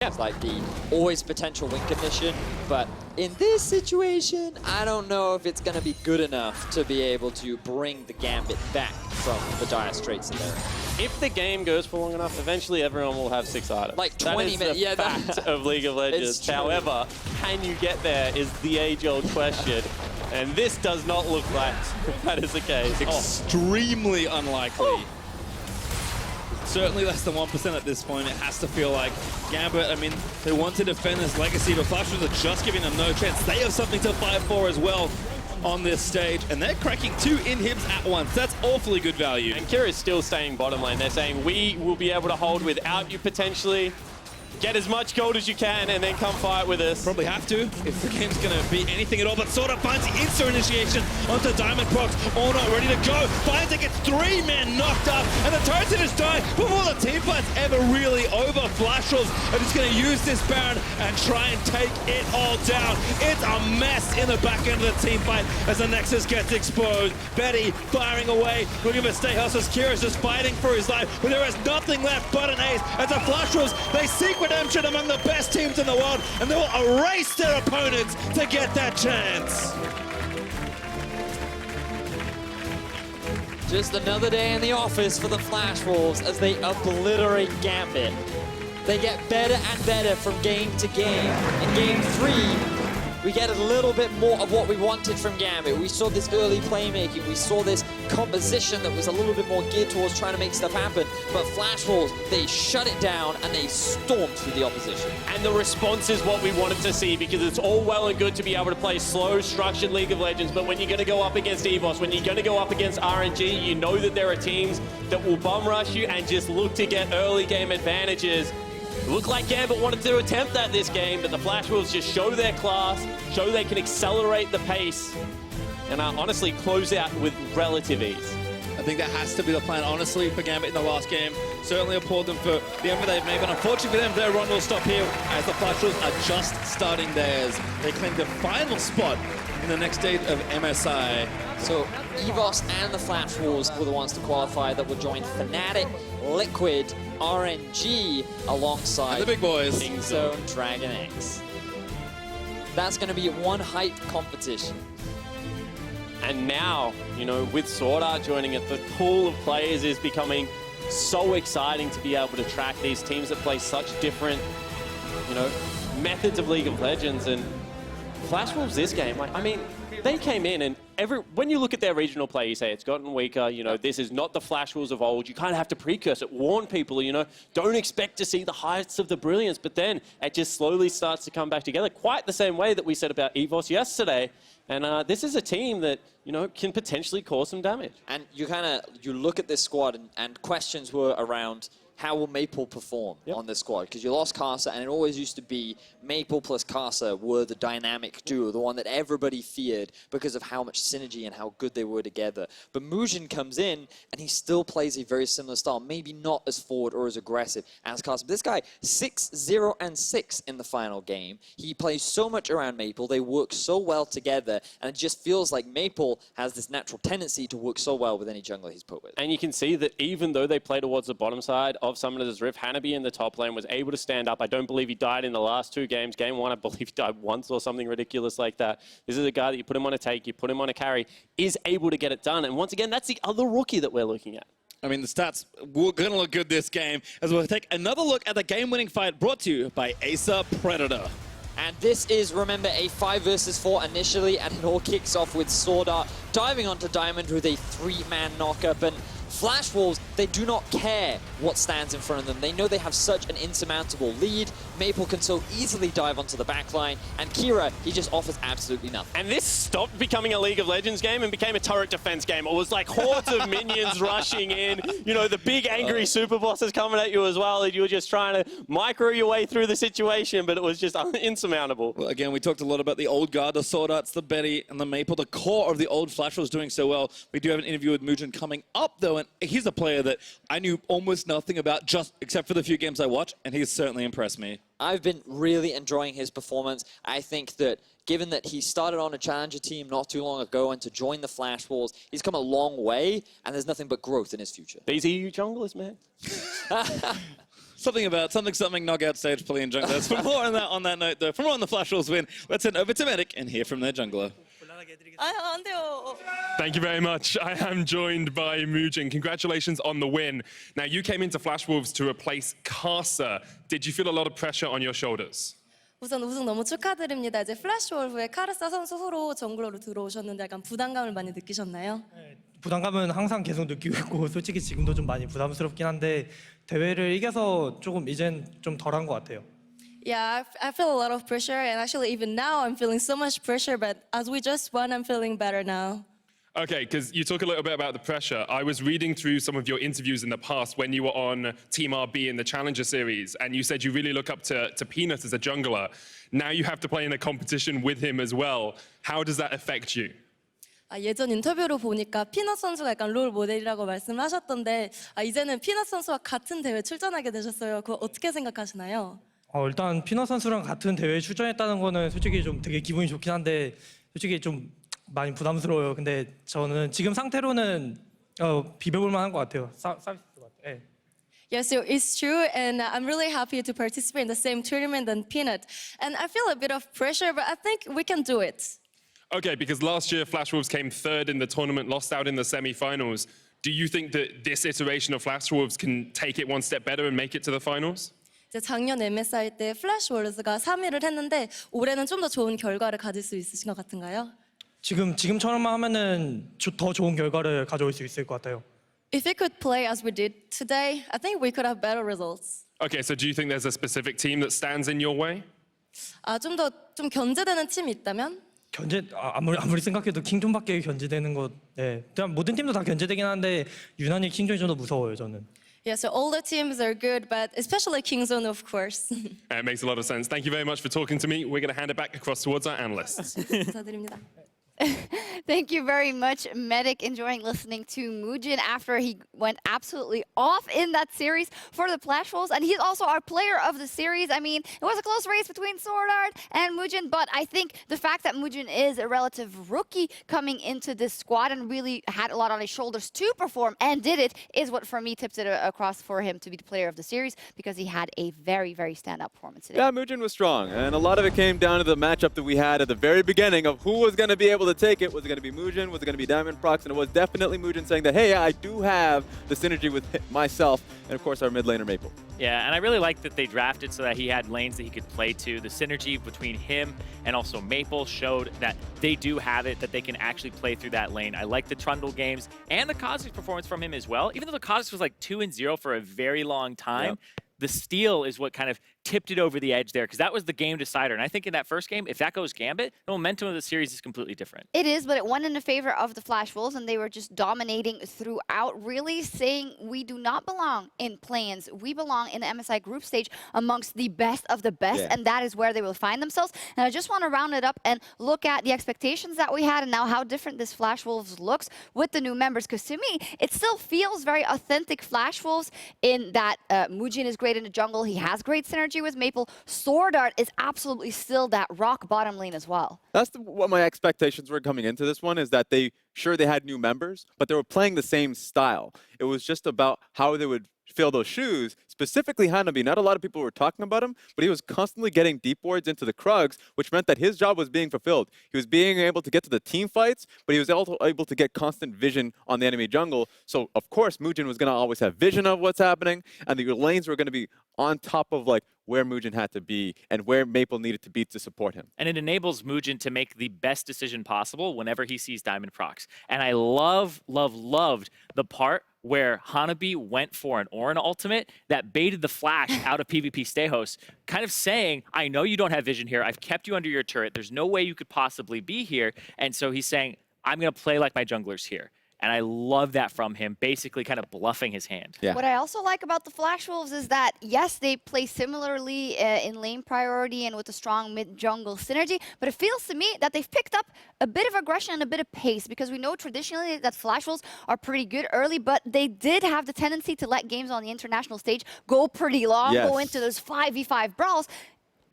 S2: It's like the always potential win condition, but in this situation, I don't know if it's going to be good enough to be able to bring the Gambit back from the dire straits that they're in.
S1: If the game goes for long enough, eventually everyone will have 6 items.
S2: Like 20 minutes, yeah.
S1: Fact of League of Legends. However, can you get there is the age-old question. And this does not look like that is the case.
S3: Extremely unlikely. Certainly less than 1% at this point. It has to feel like Gambit, I mean, they want to defend this legacy, but Flash are just giving them no chance. They have something to fight for as well on this stage, and they're cracking 2 inhibs at once. That's awfully good value.
S1: And Kira's still staying bottom lane. They're saying, we will be able to hold without you potentially. Get as much gold as you can and then come fight with us.
S3: Probably have to if the game's going to be anything at all. But SwordArt finds the insta initiation onto Diamondprox. Ornn ready to go. Finds it, gets 3 men knocked up. And the Titan is dying before the team fight's ever really over. Flashrolls are just going to use this Baron and try and take it all down. It's a mess in the back end of the team fight as the Nexus gets exposed. Betty firing away, looking for Stejos. Kira's just fighting for his life, but there is nothing left but an ace. As the Flashrolls, they seek redemption among the best teams in the world, and they will erase their opponents to get that chance.
S2: Just another day in the office for the Flash Wolves as they obliterate Gambit. They get better and better from game to game. In game 3, we get a little bit more of what we wanted from Gambit. We saw this early playmaking. We saw this composition that was a little bit more geared towards trying to make stuff happen. But Flash Wolves, they shut it down and they stormed through the opposition.
S1: And the response is what we wanted to see, because it's all well and good to be able to play slow, structured League of Legends, but when you're going to go up against EVOS, when you're going to go up against RNG, you know that there are teams that will bum rush you and just look to get early game advantages. It looked like Gambit wanted to attempt that this game, but the Flash Wolves just show their class, show they can accelerate the pace, and honestly close out with relative ease.
S3: I think that has to be the plan, honestly, for Gambit in the last game. Certainly applaud them for the effort they've made, but unfortunately for them, their run will stop here as the Flash Wolves are just starting theirs. They claim the final spot in the next stage of MSI.
S2: So EVOS and the Flash Wolves were the ones to qualify that would join Fnatic, Liquid, RNG alongside
S3: and the big boys,
S2: Kingzone, Dragon X. That's going to be one hype competition.
S1: And now, you know, with SwordArt joining it, the pool of players is becoming so exciting to be able to track these teams that play such different, you know, methods of League of Legends. And Flash Wolves this game, like, I mean, they came in and when you look at their regional play, you say it's gotten weaker, you know, this is not the Flash Wolves of old. You kind of have to precurse it, warn people, you know, don't expect to see the heights of the brilliance, but then it just slowly starts to come back together, quite the same way that we said about EVOS yesterday. And this is a team that, you know, can potentially cause some damage.
S2: And you look at this squad and questions were around how will Maple perform on this squad? Because you lost Casa, and it always used to be Maple plus Casa were the dynamic duo, the one that everybody feared because of how much synergy and how good they were together. But Moojin comes in, and he still plays a very similar style, maybe not as forward or as aggressive as Casa. But this guy, 6-0-6 in the final game. He plays so much around Maple. They work so well together, and it just feels like Maple has this natural tendency to work so well with any jungler he's put with.
S1: And you can see that even though they play towards the bottom side of Summoner's Rift, Hanabi in the top lane was able to stand up. I don't believe he died in the last 2 games. Game 1, I believe he died once or something ridiculous like that. This is a guy that you put him on a take, you put him on a carry, is able to get it done. And once again, that's the other rookie that we're looking at.
S3: I mean, the stats were going to look good this game, as we'll take another look at the game-winning fight brought to you by Acer Predator.
S2: And this is, remember, a 5 versus 4 initially, and it all kicks off with SwordArt diving onto Diamond with a 3-man knockup. And Flash Wolves, they do not care what stands in front of them. They know they have such an insurmountable lead. Maple can so easily dive onto the backline, and Kira, he just offers absolutely nothing.
S1: And this stopped becoming a League of Legends game and became a turret defense game. It was like hordes of minions rushing in, you know, the big angry super bosses coming at you as well, and you were just trying to micro your way through the situation, but it was just insurmountable.
S3: Well, again, we talked a lot about the old guard, the SwordArts, the Betty, and the Maple. The core of the old Flash was doing so well. We do have an interview with Moojin coming up, though, and he's a player that I knew almost nothing about, just except for the few games I watched, and he's certainly impressed me.
S2: I've been really enjoying his performance. I think that given that he started on a challenger team not too long ago and to join the Flash Wolves, he's come a long way, and there's nothing but growth in his future.
S1: These EU junglers, man.
S3: Something about something knockout stage play in junglers. For more on that note, though, for more on the Flash Wolves win, let's head over to Medic and hear from their jungler.
S4: 안 돼요.
S5: Thank you very much. I am joined by Moojin. Congratulations on the win. Now, you came into Flash Wolves to replace Kasa. Did you feel a lot of pressure on your shoulders?
S4: 우선 우승 너무 축하드립니다. 이제 플래시 월브의 카르사 선수 후로 정글러로 들어오셨는데 약간 부담감을 많이 느끼셨나요?
S6: 부담감은 항상 계속 느끼고 있고 솔직히 지금도 좀 많이 부담스럽긴 한데 대회를 이겨서 조금 이젠 좀 덜한 것 같아요.
S4: Yeah, I feel a lot of pressure, and actually even now I'm feeling so much pressure, but as we just won, I'm feeling better now.
S5: Okay, because you talk a little bit about the pressure. I was reading through some of your interviews in the past when you were on Team RB in the Challenger Series, and you said you really look up to Peanut as a jungler. Now you have to play in a competition with him as well. How does that affect you?
S4: 예전 인터뷰로 보니까 피넛 선수가 약간 롤 모델이라고 말씀하셨던데 이제는 피넛 선수와 같은 대회 출전하게 되셨어요. 그거 어떻게 생각하시나요?
S6: 일단 피넛 선수랑 같은 대회에 출전했다는 거는 솔직히 좀 되게 기분이 좋긴 한데 솔직히 좀 많이 부담스러워요. 근데 저는 지금 상태로는 비벼볼 만한 것 같아요. 서비스 것 같아요.
S4: Yes, so it's true, and I'm really happy to participate in the same tournament than Peanut. And I feel a bit of pressure, but I think we can do it.
S5: Okay, because last year Flash Wolves came third in the tournament, lost out in the semi-finals. Do you think that this iteration of Flash Wolves can take it one step better and make it to the finals?
S4: 이제 작년 MSI 때 플래시 월즈가 3위를 했는데 올해는 좀 더 좋은 결과를 가질 수 있으신 것 같은가요?
S6: 지금처럼만 하면은 더 좋은 결과를 가져올 수 있을 것 같아요.
S4: If we could play as we did today, I think we could have better results.
S5: Okay, so do you think there's a specific team that stands in your way?
S4: 좀 견제되는 팀이 있다면?
S6: 아무리 생각해도 킹존밖에 견제되는 것. 네, 그냥 모든 팀도 다 견제되긴 한데 유난히 킹존이 좀 더 무서워요 저는.
S4: Yeah, so all the teams are good, but especially Kingzone, of course.
S5: It makes a lot of sense. Thank you very much for talking to me. We're going to hand it back across towards our analysts.
S4: 감사드립니다.
S7: Thank you very much, Medic. Enjoying listening to Moojin after he went absolutely off in that series for the Flash Wolves. And he's also our player of the series. I mean, it was a close race between SwordArt and Moojin, but I think the fact that Moojin is a relative rookie coming into this squad and really had a lot on his shoulders to perform and did it is what, for me, tips it across for him to be the player of the series because he had a very, very standout performance today.
S8: Yeah, Moojin was strong, and a lot of it came down to the matchup that we had at the very beginning of who was going to be able to take it. Was it going to be Moojin? Was it going to be Diamondprox? And it was definitely Moojin saying that, hey, I do have the synergy with myself and, of course, our mid laner Maple.
S9: Yeah, and I really like that they drafted so that he had lanes that he could play to. The synergy between him and also Maple showed that they do have it, that they can actually play through that lane. I like the Trundle games and the Kha'Zix performance from him as well. Even though the Kha'Zix was like 2-0 for a very long time, the steal is what kind of tipped it over the edge there because that was the game decider. And I think in that first game, if that goes Gambit, the momentum of the series is completely different.
S7: It is, but it won in the favor of the Flash Wolves, and they were just dominating throughout, really saying we do not belong in play-ins. We belong in the MSI group stage amongst the best of the best, and that is where they will find themselves. And I just want to round it up and look at the expectations that we had and now how different this Flash Wolves looks with the new members, because to me, it still feels very authentic Flash Wolves in that Moojin is great in the jungle. He has great synergy with Maple. SwordArt is absolutely still that rock bottom lane as well.
S8: That's what my expectations were coming into this one, is that they had new members, but they were playing the same style. It was just about how they would fill those shoes. Specifically Hanabi, not a lot of people were talking about him, but he was constantly getting deep wards into the Krugs, which meant that his job was being fulfilled. He was being able to get to the team fights, but he was also able to get constant vision on the enemy jungle. So, of course, Moojin was going to always have vision of what's happening, and the lanes were going to be on top of like where Moojin had to be and where Maple needed to be to support him.
S9: And it enables Moojin to make the best decision possible whenever he sees Diamondprox. And I loved the part where Hanabi went for an Ornn ultimate that baited the flash out of PVpStejos, kind of saying, I know you don't have vision here. I've kept you under your turret. There's no way you could possibly be here. And so he's saying, I'm going to play like my junglers here. And I love that from him, basically kind of bluffing his hand.
S8: Yeah.
S7: What I also like about the Flash Wolves is that, yes, they play similarly in lane priority and with a strong mid-jungle synergy, but it feels to me that they've picked up a bit of aggression and a bit of pace, because we know traditionally that Flash Wolves are pretty good early, but they did have the tendency to let games on the international stage go pretty long, go into those 5v5 brawls.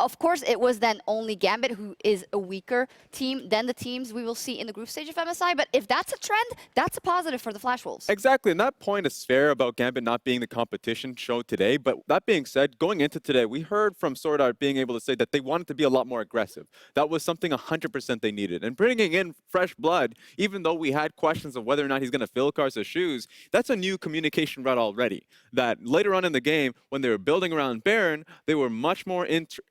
S7: of course, it was then only Gambit, who is a weaker team than the teams we will see in the group stage of MSI. But if that's a trend, that's a positive for the Flash Wolves.
S8: Exactly, and that point is fair about Gambit not being the competition show today. But that being said, going into today, we heard from SwordArt being able to say that they wanted to be a lot more aggressive. That was something 100% they needed. And bringing in fresh blood, even though we had questions of whether or not he's going to fill Karsa's shoes, that's a new communication route already. That later on in the game, when they were building around Baron, they were much more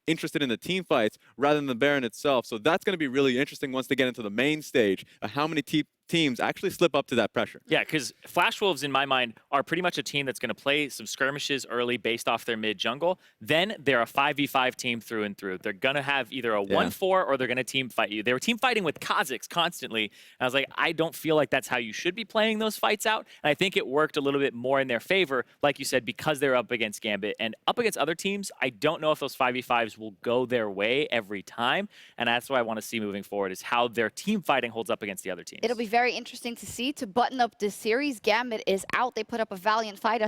S8: interested in the team fights rather than the Baron itself. So that's going to be really interesting once they get into the main stage, how many teams actually slip up to that pressure.
S9: Yeah, because Flash Wolves, in my mind, are pretty much a team that's going to play some skirmishes early based off their mid jungle. Then they're a 5v5 team through and through. They're going to have either a 1-4 or they're going to team fight you. They were team fighting with Kha'Zix constantly. And I was like, I don't feel like that's how you should be playing those fights out. And I think it worked a little bit more in their favor, like you said, because they're up against Gambit. And up against other teams, I don't know if those 5v5s will go their way every time. And that's what I want to see moving forward, is how their team fighting holds up against the other teams.
S7: It'll be very interesting to see. To button up this series, Gambit is out. They put up a valiant fight,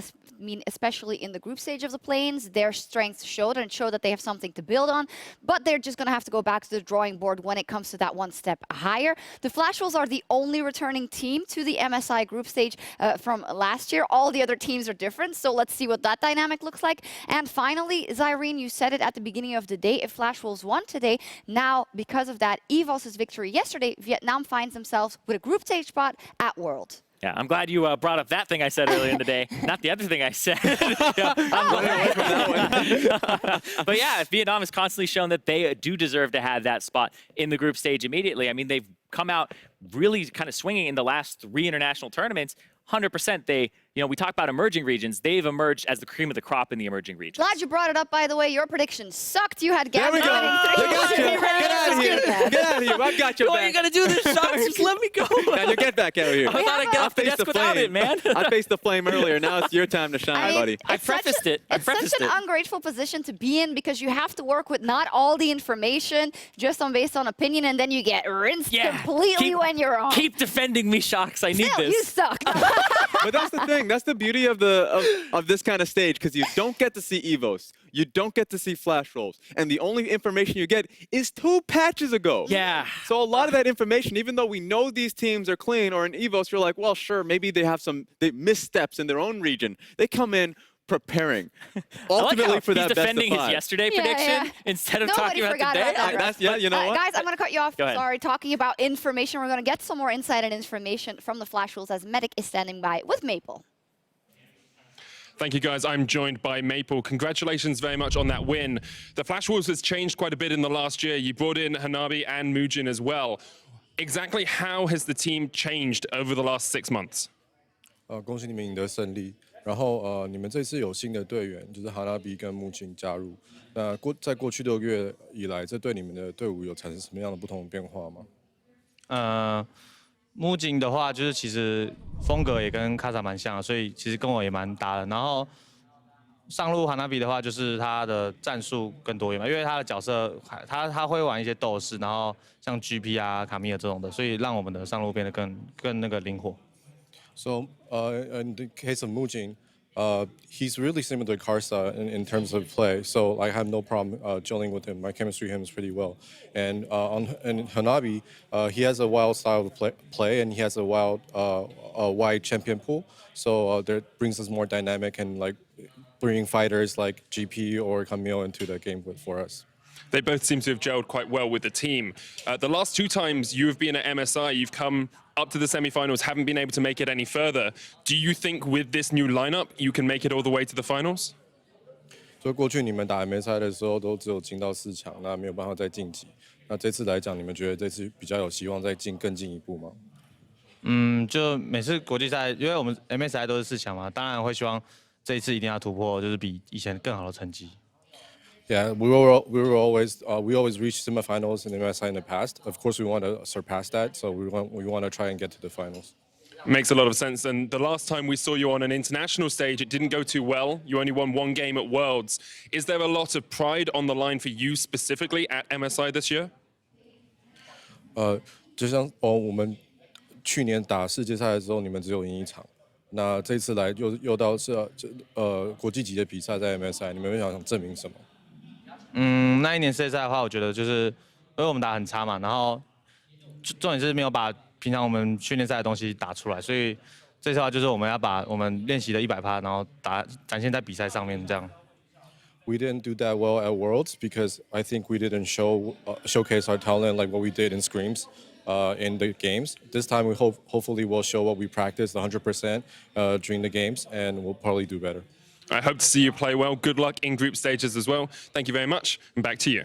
S7: especially in the group stage of the plains. Their strengths showed and showed that they have something to build on, but they're just going to have to go back to the drawing board when it comes to that one step higher. The Flash Wolves are the only returning team to the MSI group stage from last year. All the other teams are different, so let's see what that dynamic looks like. And finally, Zyrene, you said it at the beginning of the day, if Flash Wolves won today, now because of that EVOS' victory yesterday, Vietnam finds themselves with a group stage spot at World.
S9: Yeah, I'm glad you brought up that thing I said earlier in the day, not the other thing I said. Yeah, but yeah, Vietnam has constantly shown that they do deserve to have that spot in the group stage immediately. I mean, they've come out really kind of swinging in the last 3 international tournaments. 100%, we talk about emerging regions. They've emerged as the cream of the crop in the emerging regions.
S7: Glad you brought it up, by the way. Your prediction sucked. You had
S8: Gambit
S7: winning 3-1.
S8: Get out of here. Get out of here. I got your back.
S9: Why are you going to do this, Shots? Just let me go.
S8: Now you get back out of here.
S9: I thought I'd get off the desk without it, man.
S8: I faced the flame earlier. Now it's your time to shine, buddy.
S9: I prefaced it.
S7: It's such an ungrateful position to be in, because you have to work with not all the information just based on opinion, and then you get rinsed completely when you're wrong.
S9: Keep defending me, Shocks. I need
S7: Still,
S9: this.
S7: you suck.
S8: But that's the thing. That's the beauty of this kind of stage, because you don't get to see EVOS. You don't get to see Flash Wolves. And the only information you get is 2 patches ago.
S9: Yeah.
S8: So a lot of that information, even though we know these teams are clean, or in EVOS, you're like, well, sure, maybe they have they missteps in their own region. They come in preparing ultimately for that best of 5.
S9: He's defending his yesterday prediction instead of talking about today.
S8: You know what?
S7: Guys, I'm going to cut you off.
S9: Go ahead.
S7: Sorry, talking about information. We're going to get some more insight and information from the Flash Wolves as Medic is standing by with Maple.
S5: Thank you, guys. I'm joined by Maple. Congratulations very much on that win. The Flash Wolves has changed quite a bit in the last year. You brought in Hanabi and Moojin as well. Exactly how has the team changed over the last 6 months?
S10: 恭喜你们赢得胜利。然后你们这次有新的队员，就是哈拉比跟木琴加入。那在过去6个月以来，这对你们的队伍有产生什么样的不同的变化吗？
S6: 木槿的话，就是其实风格也跟卡萨蛮像的，所以其实跟我也蛮搭的。然后上路Hanabi的话，就是他的战术更多元嘛，因为他的角色他会玩一些斗士，然后像 GP 啊、卡米尔这种的，所以让我们的上路变得更那个灵活。
S10: So in the case of Moojin, he's really similar to Karsa in terms of play. So I have no problem gelling with him. My chemistry with him is pretty well. And on Hanabi, he has a wild style of play, and he has a wide champion pool. So that brings us more dynamic and like bringing fighters like GP or Camille into the game for us.
S5: They both seem to have gelled quite well with the team. The last 2 times you have been at MSI, you've come up to the semifinals, haven't been able to make it any further. Do you think with this new lineup, you can make it all the way to the finals?
S10: 就过去你们打 MSI 的时候，都只有进到4强，那没有办法再晋级。那这次来讲，你们觉得这次比较有希望再更进一步吗？
S6: 就每次国际赛，因为我们 MSI 都是4强嘛，当然会希望这一次一定要突破，就是比以前更好的成绩。
S10: Yeah, we always reach semifinals in MSI in the past. Of course, we want to surpass that, so we want to try and get to the finals.
S5: Makes a lot of sense. And the last time we saw you on an international stage, it didn't go too well. You only won 1 game at Worlds. Is there a lot of pride on the line for you specifically at MSI this year?
S10: 就像我们去年打世界赛的时候，你们只有赢1场。那这次来又到国际级的比赛在 MSI， 你们想证明什么？
S11: 那一年世界赛的话，我觉得就是因为我们打很差嘛，然后重点是没有把平常我们训练赛的东西打出来，所以这次的话就是我们要把我们练习的100%，然后展现在比赛上面这样。
S10: We didn't do that well at Worlds because I think we didn't showcase our talent like what we did in scrims in the games. This time we hopefully will show what we practiced 100% during the games, and we'll probably do better.
S5: I hope to see you play well. Good luck in group stages as well. Thank you very much, and back to you.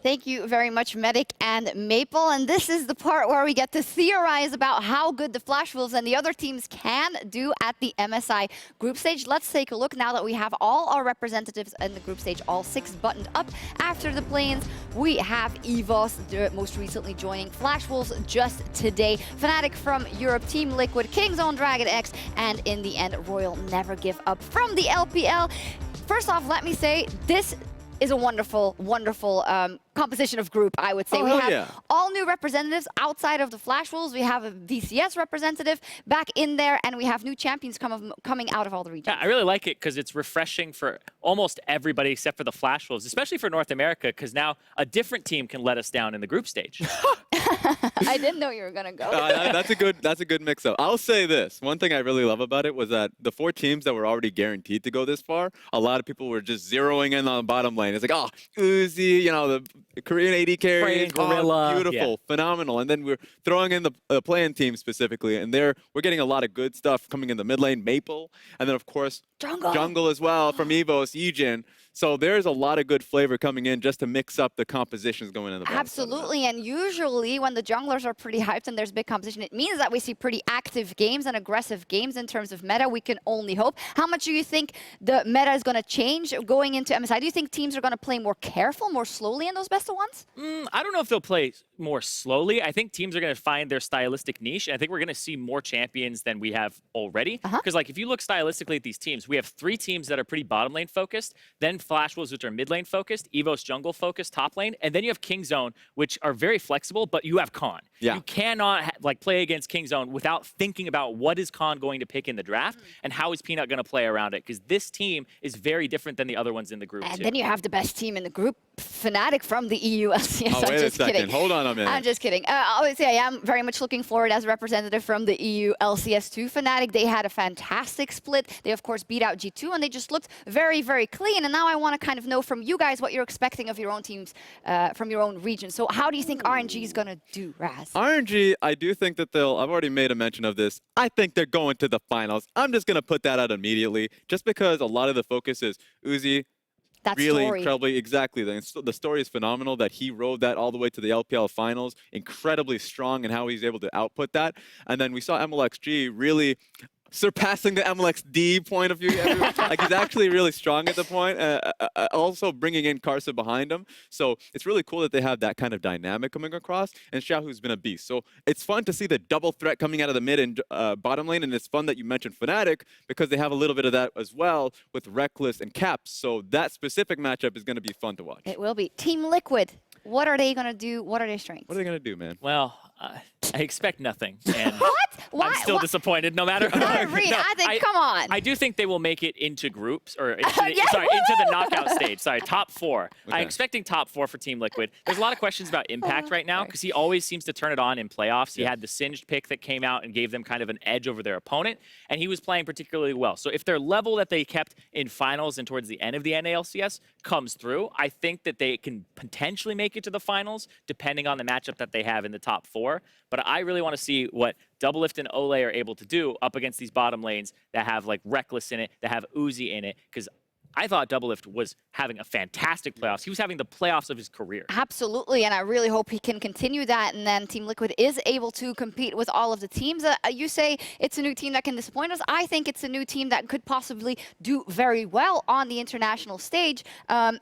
S7: Thank you very much, Medic and Maple. And this is the part where we get to theorize about how good the Flash Wolves and the other teams can do at the MSI group stage. Let's take a look now that we have all our representatives in the group stage, all 6 buttoned up. After the play-ins, we have EVOS most recently joining Flash Wolves just today. Fnatic from Europe, Team Liquid, King's Own Dragon X, and in the end, Royal Never Give Up from the LPL. First off, let me say, this is a wonderful, wonderful composition of group, I would say. We have all new representatives outside of the Flash Wolves. We have a VCS representative back in there, and we have new champions coming out of all the regions.
S9: Yeah, I really like it because it's refreshing for almost everybody except for the Flash Wolves, especially for North America, because now a different team can let us down in the group stage.
S7: I didn't know you were gonna go.
S8: That's a good mix-up. I'll say this. One thing I really love about it was that the 4 teams that were already guaranteed to go this far, a lot of people were just zeroing in on the bottom lane. It's like, oh, Uzi, you know, the Korean AD carries,
S9: Gorilla,
S8: beautiful, phenomenal. And then we're throwing in the play-in team specifically, and we're getting a lot of good stuff coming in the mid lane, Maple, and then of course Jungle as well from EVOS, Yijin. So there's a lot of good flavor coming in just to mix up the compositions going in the bottom.
S7: Absolutely, and usually when the junglers are pretty hyped and there's big competition, it means that we see pretty active games and aggressive games in terms of meta. We can only hope. How much do you think the meta is going to change going into MSI? Do you think teams are going to play more careful, more slowly in those best of ones?
S9: I don't know if they'll play more slowly. I think teams are going to find their stylistic niche, and I think we're going to see more champions than we have already. Because like if you look stylistically at these teams, we have 3 teams that are pretty bottom lane focused, then Flash Wolves, which are mid lane focused, EVOS jungle focused, top lane, and then you have Kingzone, which are very flexible, but you have Khan.
S8: Yeah.
S9: You cannot like play against Kingzone without thinking about what is Khan going to pick in the draft and how is Peanut going to play around it, because this team is very different than the other ones in the group.
S7: And then you have the best team in the group, Fnatic from the EU LCS.
S8: Oh, wait a second.
S7: Kidding.
S8: Hold on a minute.
S7: I'm just kidding. Obviously, I am very much looking forward as a representative from the EU LCS to Fnatic. They had a fantastic split. They, of course, beat out G2, and they just looked very, very clean. And now I want to kind of know from you guys what you're expecting of your own teams from your own region. So how do you think RNG is going to do, Raz?
S8: RNG, I do think that I've already made a mention of this. I think they're going to the finals. I'm just going to put that out immediately, just because a lot of the focus is Uzi.
S7: That
S8: really
S7: story.
S8: incredibly, exactly. The story is phenomenal that he rode that all the way to the LPL finals, incredibly strong in how he's able to output that. And then we saw MLXG really surpassing the MLXD point of view. Like he's actually really strong at the point, also bringing in Karsa behind him. So it's really cool that they have that kind of dynamic coming across, and Xiaohu's been a beast. So it's fun to see the double threat coming out of the mid and bottom lane, and it's fun that you mentioned Fnatic because they have a little bit of that as well with Reckless and Caps. So that specific matchup is going to be fun to watch.
S7: It will be. Team Liquid, what are they going to do? What are their strengths?
S8: What are they going to do, man?
S9: Well, I expect nothing. And
S7: What? Why?
S9: I'm still disappointed no matter what.
S7: I think, come on.
S9: I do think they will make it into groups, or into the knockout stage. Sorry, top 4.
S8: Okay.
S9: I'm expecting top 4 for Team Liquid. There's a lot of questions about Impact right now because he always seems to turn it on in playoffs. He had the Singed pick that came out and gave them kind of an edge over their opponent, and he was playing particularly well. So if their level that they kept in finals and towards the end of the NALCS comes through, I think that they can potentially make it to the finals, depending on the matchup that they have in the top 4. But I really want to see what Doublelift and Ole are able to do up against these bottom lanes that have like Reckless in it, that have Uzi in it, because I thought Doublelift was having a fantastic playoffs. He was having the playoffs of his career.
S7: Absolutely, and I really hope he can continue that, and then Team Liquid is able to compete with all of the teams. You say it's a new team that can disappoint us. I think it's a new team that could possibly do very well on the international stage,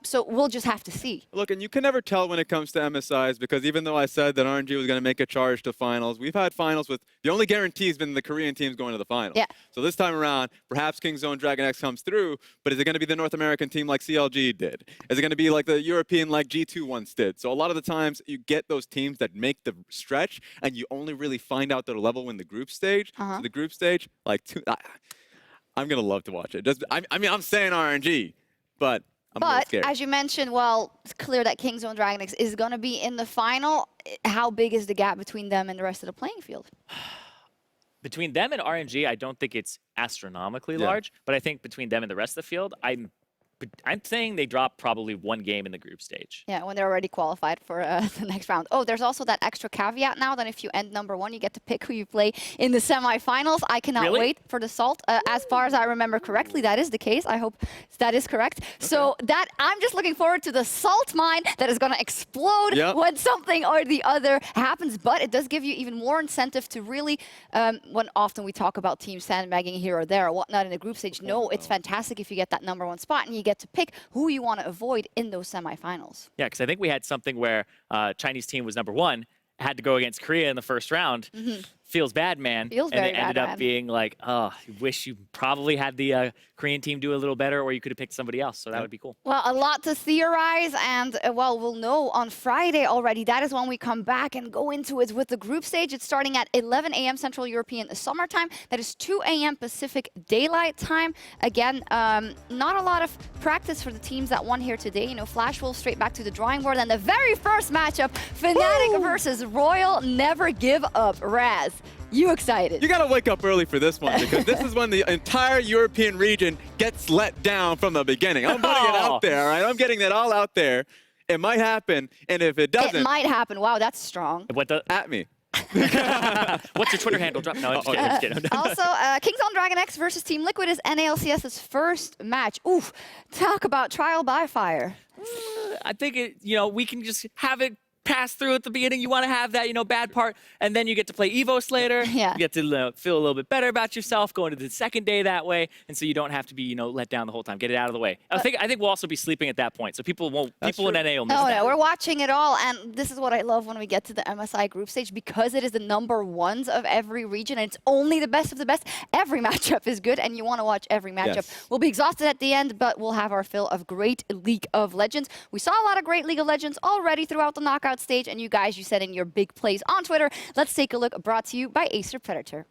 S7: so we'll just have to see.
S8: Look, and you can never tell when it comes to MSIs, because even though I said that RNG was going to make a charge to finals, we've had finals with the only guarantee has been the Korean teams going to the finals.
S7: Yeah.
S8: So this time around, perhaps Kingzone Dragon X comes through, but is it going to be the North American team like CLG did? Is it going to be like the European like G2 once did? So a lot of the times you get those teams that make the stretch, and you only really find out their level in the group stage. So the group stage, like, I'm going to love to watch it. I mean, I'm saying RNG, but I'm a little
S7: But
S8: scared.
S7: as you mentioned, well, it's clear that Kingzone Dragon X is going to be in the final. How big is the gap between them and the rest of the playing field?
S9: Between them and RNG, I don't think it's astronomically large, but I think between them and the rest of the field, I'm saying they drop probably one game in the group stage.
S7: Yeah, when they're already qualified for the next round. Oh, there's also that extra caveat now that if you end #1, you get to pick who you play in the semifinals. I cannot wait for the Salt. As far as I remember correctly, that is the case. I hope that is correct. Okay. So that I'm just looking forward to the Salt mine that is going to explode when something or the other happens. But it does give you even more incentive to really, when often we talk about teams sandbagging here or there or whatnot in the group stage, no, it's fantastic if you get that #1 spot and you get to pick who you want to avoid in those semifinals.
S9: Yeah, because I think we had something where Chinese team was #1, had to go against Korea in the first round. Feels bad, man.
S7: Feels
S9: and
S7: very
S9: it ended
S7: bad,
S9: up
S7: man.
S9: being like, oh, you wish you probably had the Korean team do a little better, or you could have picked somebody else. So that would be cool.
S7: Well, a lot to theorize, and well, we'll know on Friday already. That is when we come back and go into it with the group stage. It's starting at 11 a.m. Central European Summer Time. That is 2 a.m. Pacific Daylight Time. Again, not a lot of practice for the teams that won here today. You know, Flash Wolves straight back to the drawing board, and the very first matchup, Fnatic versus Royal Never Give Up. Raz, you excited?
S8: You got to wake up early for this one because this is when the entire European region gets let down from the beginning. I'm putting it out there, all right? I'm getting that all out there. It might happen, and if it doesn't...
S7: It might happen. Wow, that's strong.
S9: What the...
S8: At me.
S9: What's your Twitter handle? No, I'm just kidding.
S7: Also, Kingzone Dragon X versus Team Liquid is NALCS's first match. Oof, talk about trial by fire.
S9: I think we can just have it pass through at the beginning. You want to have that, bad part, and then you get to play Evos later.
S7: Yeah.
S9: You get to feel a little bit better about yourself going to the second day that way, and so you don't have to be, let down the whole time. Get it out of the way. I think we'll also be sleeping at that point, so people in NA will miss that.
S7: No, we're watching it all, and this is what I love when we get to the MSI group stage, because it is the #1s of every region, and it's only the best of the best. Every matchup is good, and you want to watch every matchup.
S8: Yes.
S7: We'll be exhausted at the end, but we'll have our fill of great League of Legends. We saw a lot of great League of Legends already throughout the knockout stage, and you guys, you said in your big plays on Twitter. Let's take a look, brought to you by Acer Predator.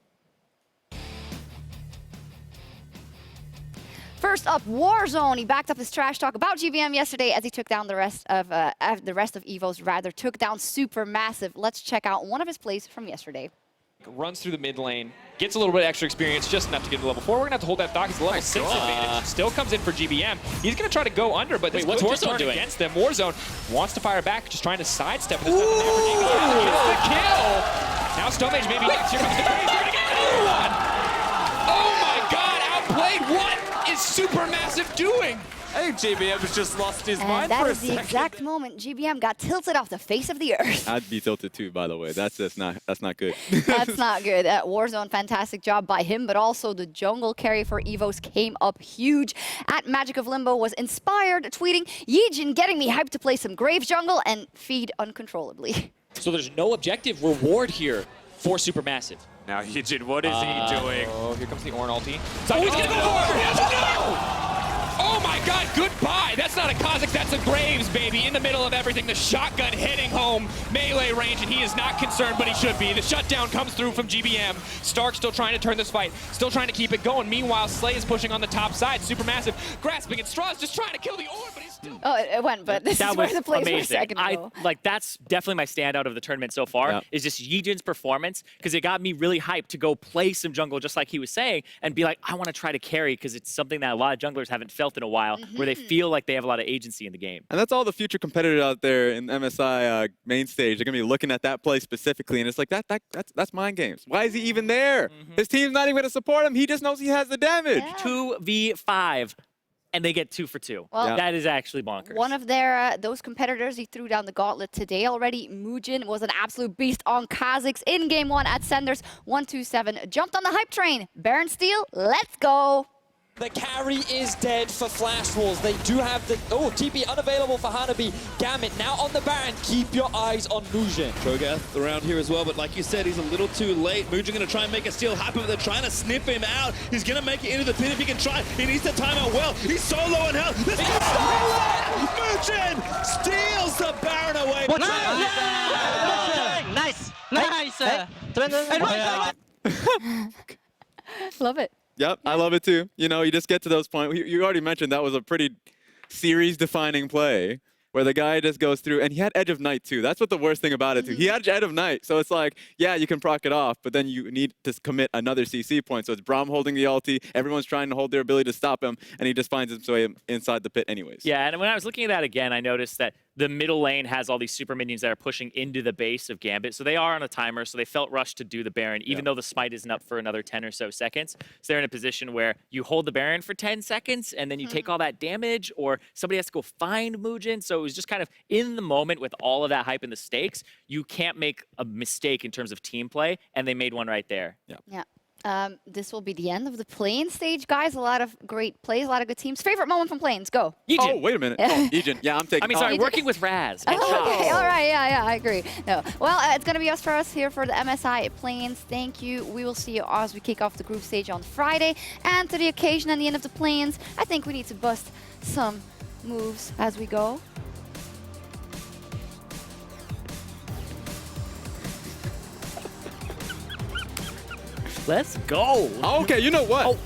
S7: First up, Warzone. He backed up his trash talk about GBM yesterday as he took down the rest of Evos, rather took down Supermassive. Let's check out one of his plays from yesterday.
S12: Runs through the mid lane, gets a little bit of extra experience, just enough to get to level 4. We're gonna have to hold that thought. He's a level 6 advantage. Still comes in for GBM. He's gonna try to go under, but this
S9: what's
S12: could just
S9: Warzone
S12: turn
S9: doing?
S12: against them. Warzone wants to fire back, just trying to sidestep. There's nothing there for GBM. Gets the kill. Now Stone Mage maybe next. Here comes the Graves. We're gonna get another one. Oh my God! Outplayed. What is Supermassive doing?
S13: I think GBM has just lost his mind
S7: That
S13: for a
S7: is the
S13: second.
S7: exact moment GBM got tilted off the face of the earth.
S8: I'd be tilted too, by the way. That's not good.
S7: That's not good. Warzone, fantastic job by him, but also the jungle carry for Evos came up huge. At Magic of Limbo was inspired, tweeting, Yijin getting me hyped to play some Graves jungle and feed uncontrollably.
S12: So there's no objective reward here for Supermassive.
S13: Now Yijin, what is he doing?
S12: Oh, here comes the Ornn ulti. So he's gonna go for it! Oh my God, goodbye! That's not a Kha'Zix, that's a Graves, baby. In the middle of everything, the shotgun hitting home, melee range, and he is not concerned, but he should be. The shutdown comes through from GBM. Stark still trying to turn this fight, still trying to keep it going. Meanwhile, Slay is pushing on the top side. Supermassive grasping at straws, just trying to kill the Ornn, but he's still...
S7: Oh, it went, but this
S9: That
S7: is where
S9: was
S7: the plays were a
S9: amazing.
S7: second ago.
S9: That's definitely my standout of the tournament so far, is just Yijin's performance, because it got me really hyped to go play some jungle, just like he was saying, and be like, I want to try to carry, because it's something that a lot of junglers haven't felt in a while, where they feel like they have a lot of agency in the game.
S8: And that's all the future competitors out there in MSI main stage. They're going to be looking at that play specifically, and it's like, that's mind games. Why is he even there? His team's not even going to support him. He just knows he has the damage.
S9: 2v5, and they get 2 for 2.
S7: Well,
S9: that is actually bonkers.
S7: One of their those competitors, he threw down the gauntlet today already. Moojin was an absolute beast on Kha'Zix in game 1 at Senders 127. Jumped on the hype train. Baron Steel, let's go.
S14: The carry is dead for Flash Wolves. They do have the... Oh, TP unavailable for Hanabi. Gambit now on the Baron. Keep your eyes on Moojin.
S3: Cho'Gath around here as well, but like you said, he's a little too late. Moojin going to try and make a steal happen, but they're trying to snip him out. He's going to make it into the pit if he can try. He needs to time out well. He's so low on health. This is Moojin steals the Baron away.
S7: Love it.
S8: Yep, I love it too. You know, you just get to those points. You already mentioned that was a pretty series-defining play where the guy just goes through, and he had Edge of Night too. That's what the worst thing about it too. He had Edge of Night, so it's like, yeah, you can proc it off, but then you need to commit another CC point. So it's Braum holding the ulti, everyone's trying to hold their ability to stop him, and he just finds his way inside the pit anyways.
S9: Yeah, and when I was looking at that again, I noticed that the middle lane has all these super minions that are pushing into the base of Gambit. So they are on a timer, so they felt rushed to do the Baron, even though the smite isn't up for another 10 or so seconds. So they're in a position where you hold the Baron for 10 seconds, and then you take all that damage, or somebody has to go find Moojin. So it was just kind of in the moment with all of that hype and the stakes, you can't make a mistake in terms of team play, and they made one right there.
S7: Yeah. This will be the end of the playing stage, guys. A lot of great plays, a lot of good teams. Favorite moment from planes? Go.
S9: Yijin.
S8: Oh, wait a minute. Oh, Yijin. Yeah, I'm taking.
S9: I mean, sorry, working with Raz.
S7: Oh, okay, all right, yeah, I agree. No, well, it's gonna be us for us here for the MSI Plains. Thank you. We will see you as we kick off the group stage on Friday, and to the occasion and the end of the Plains. I think we need to bust some moves as we go.
S9: Let's go.
S8: Okay, you know what?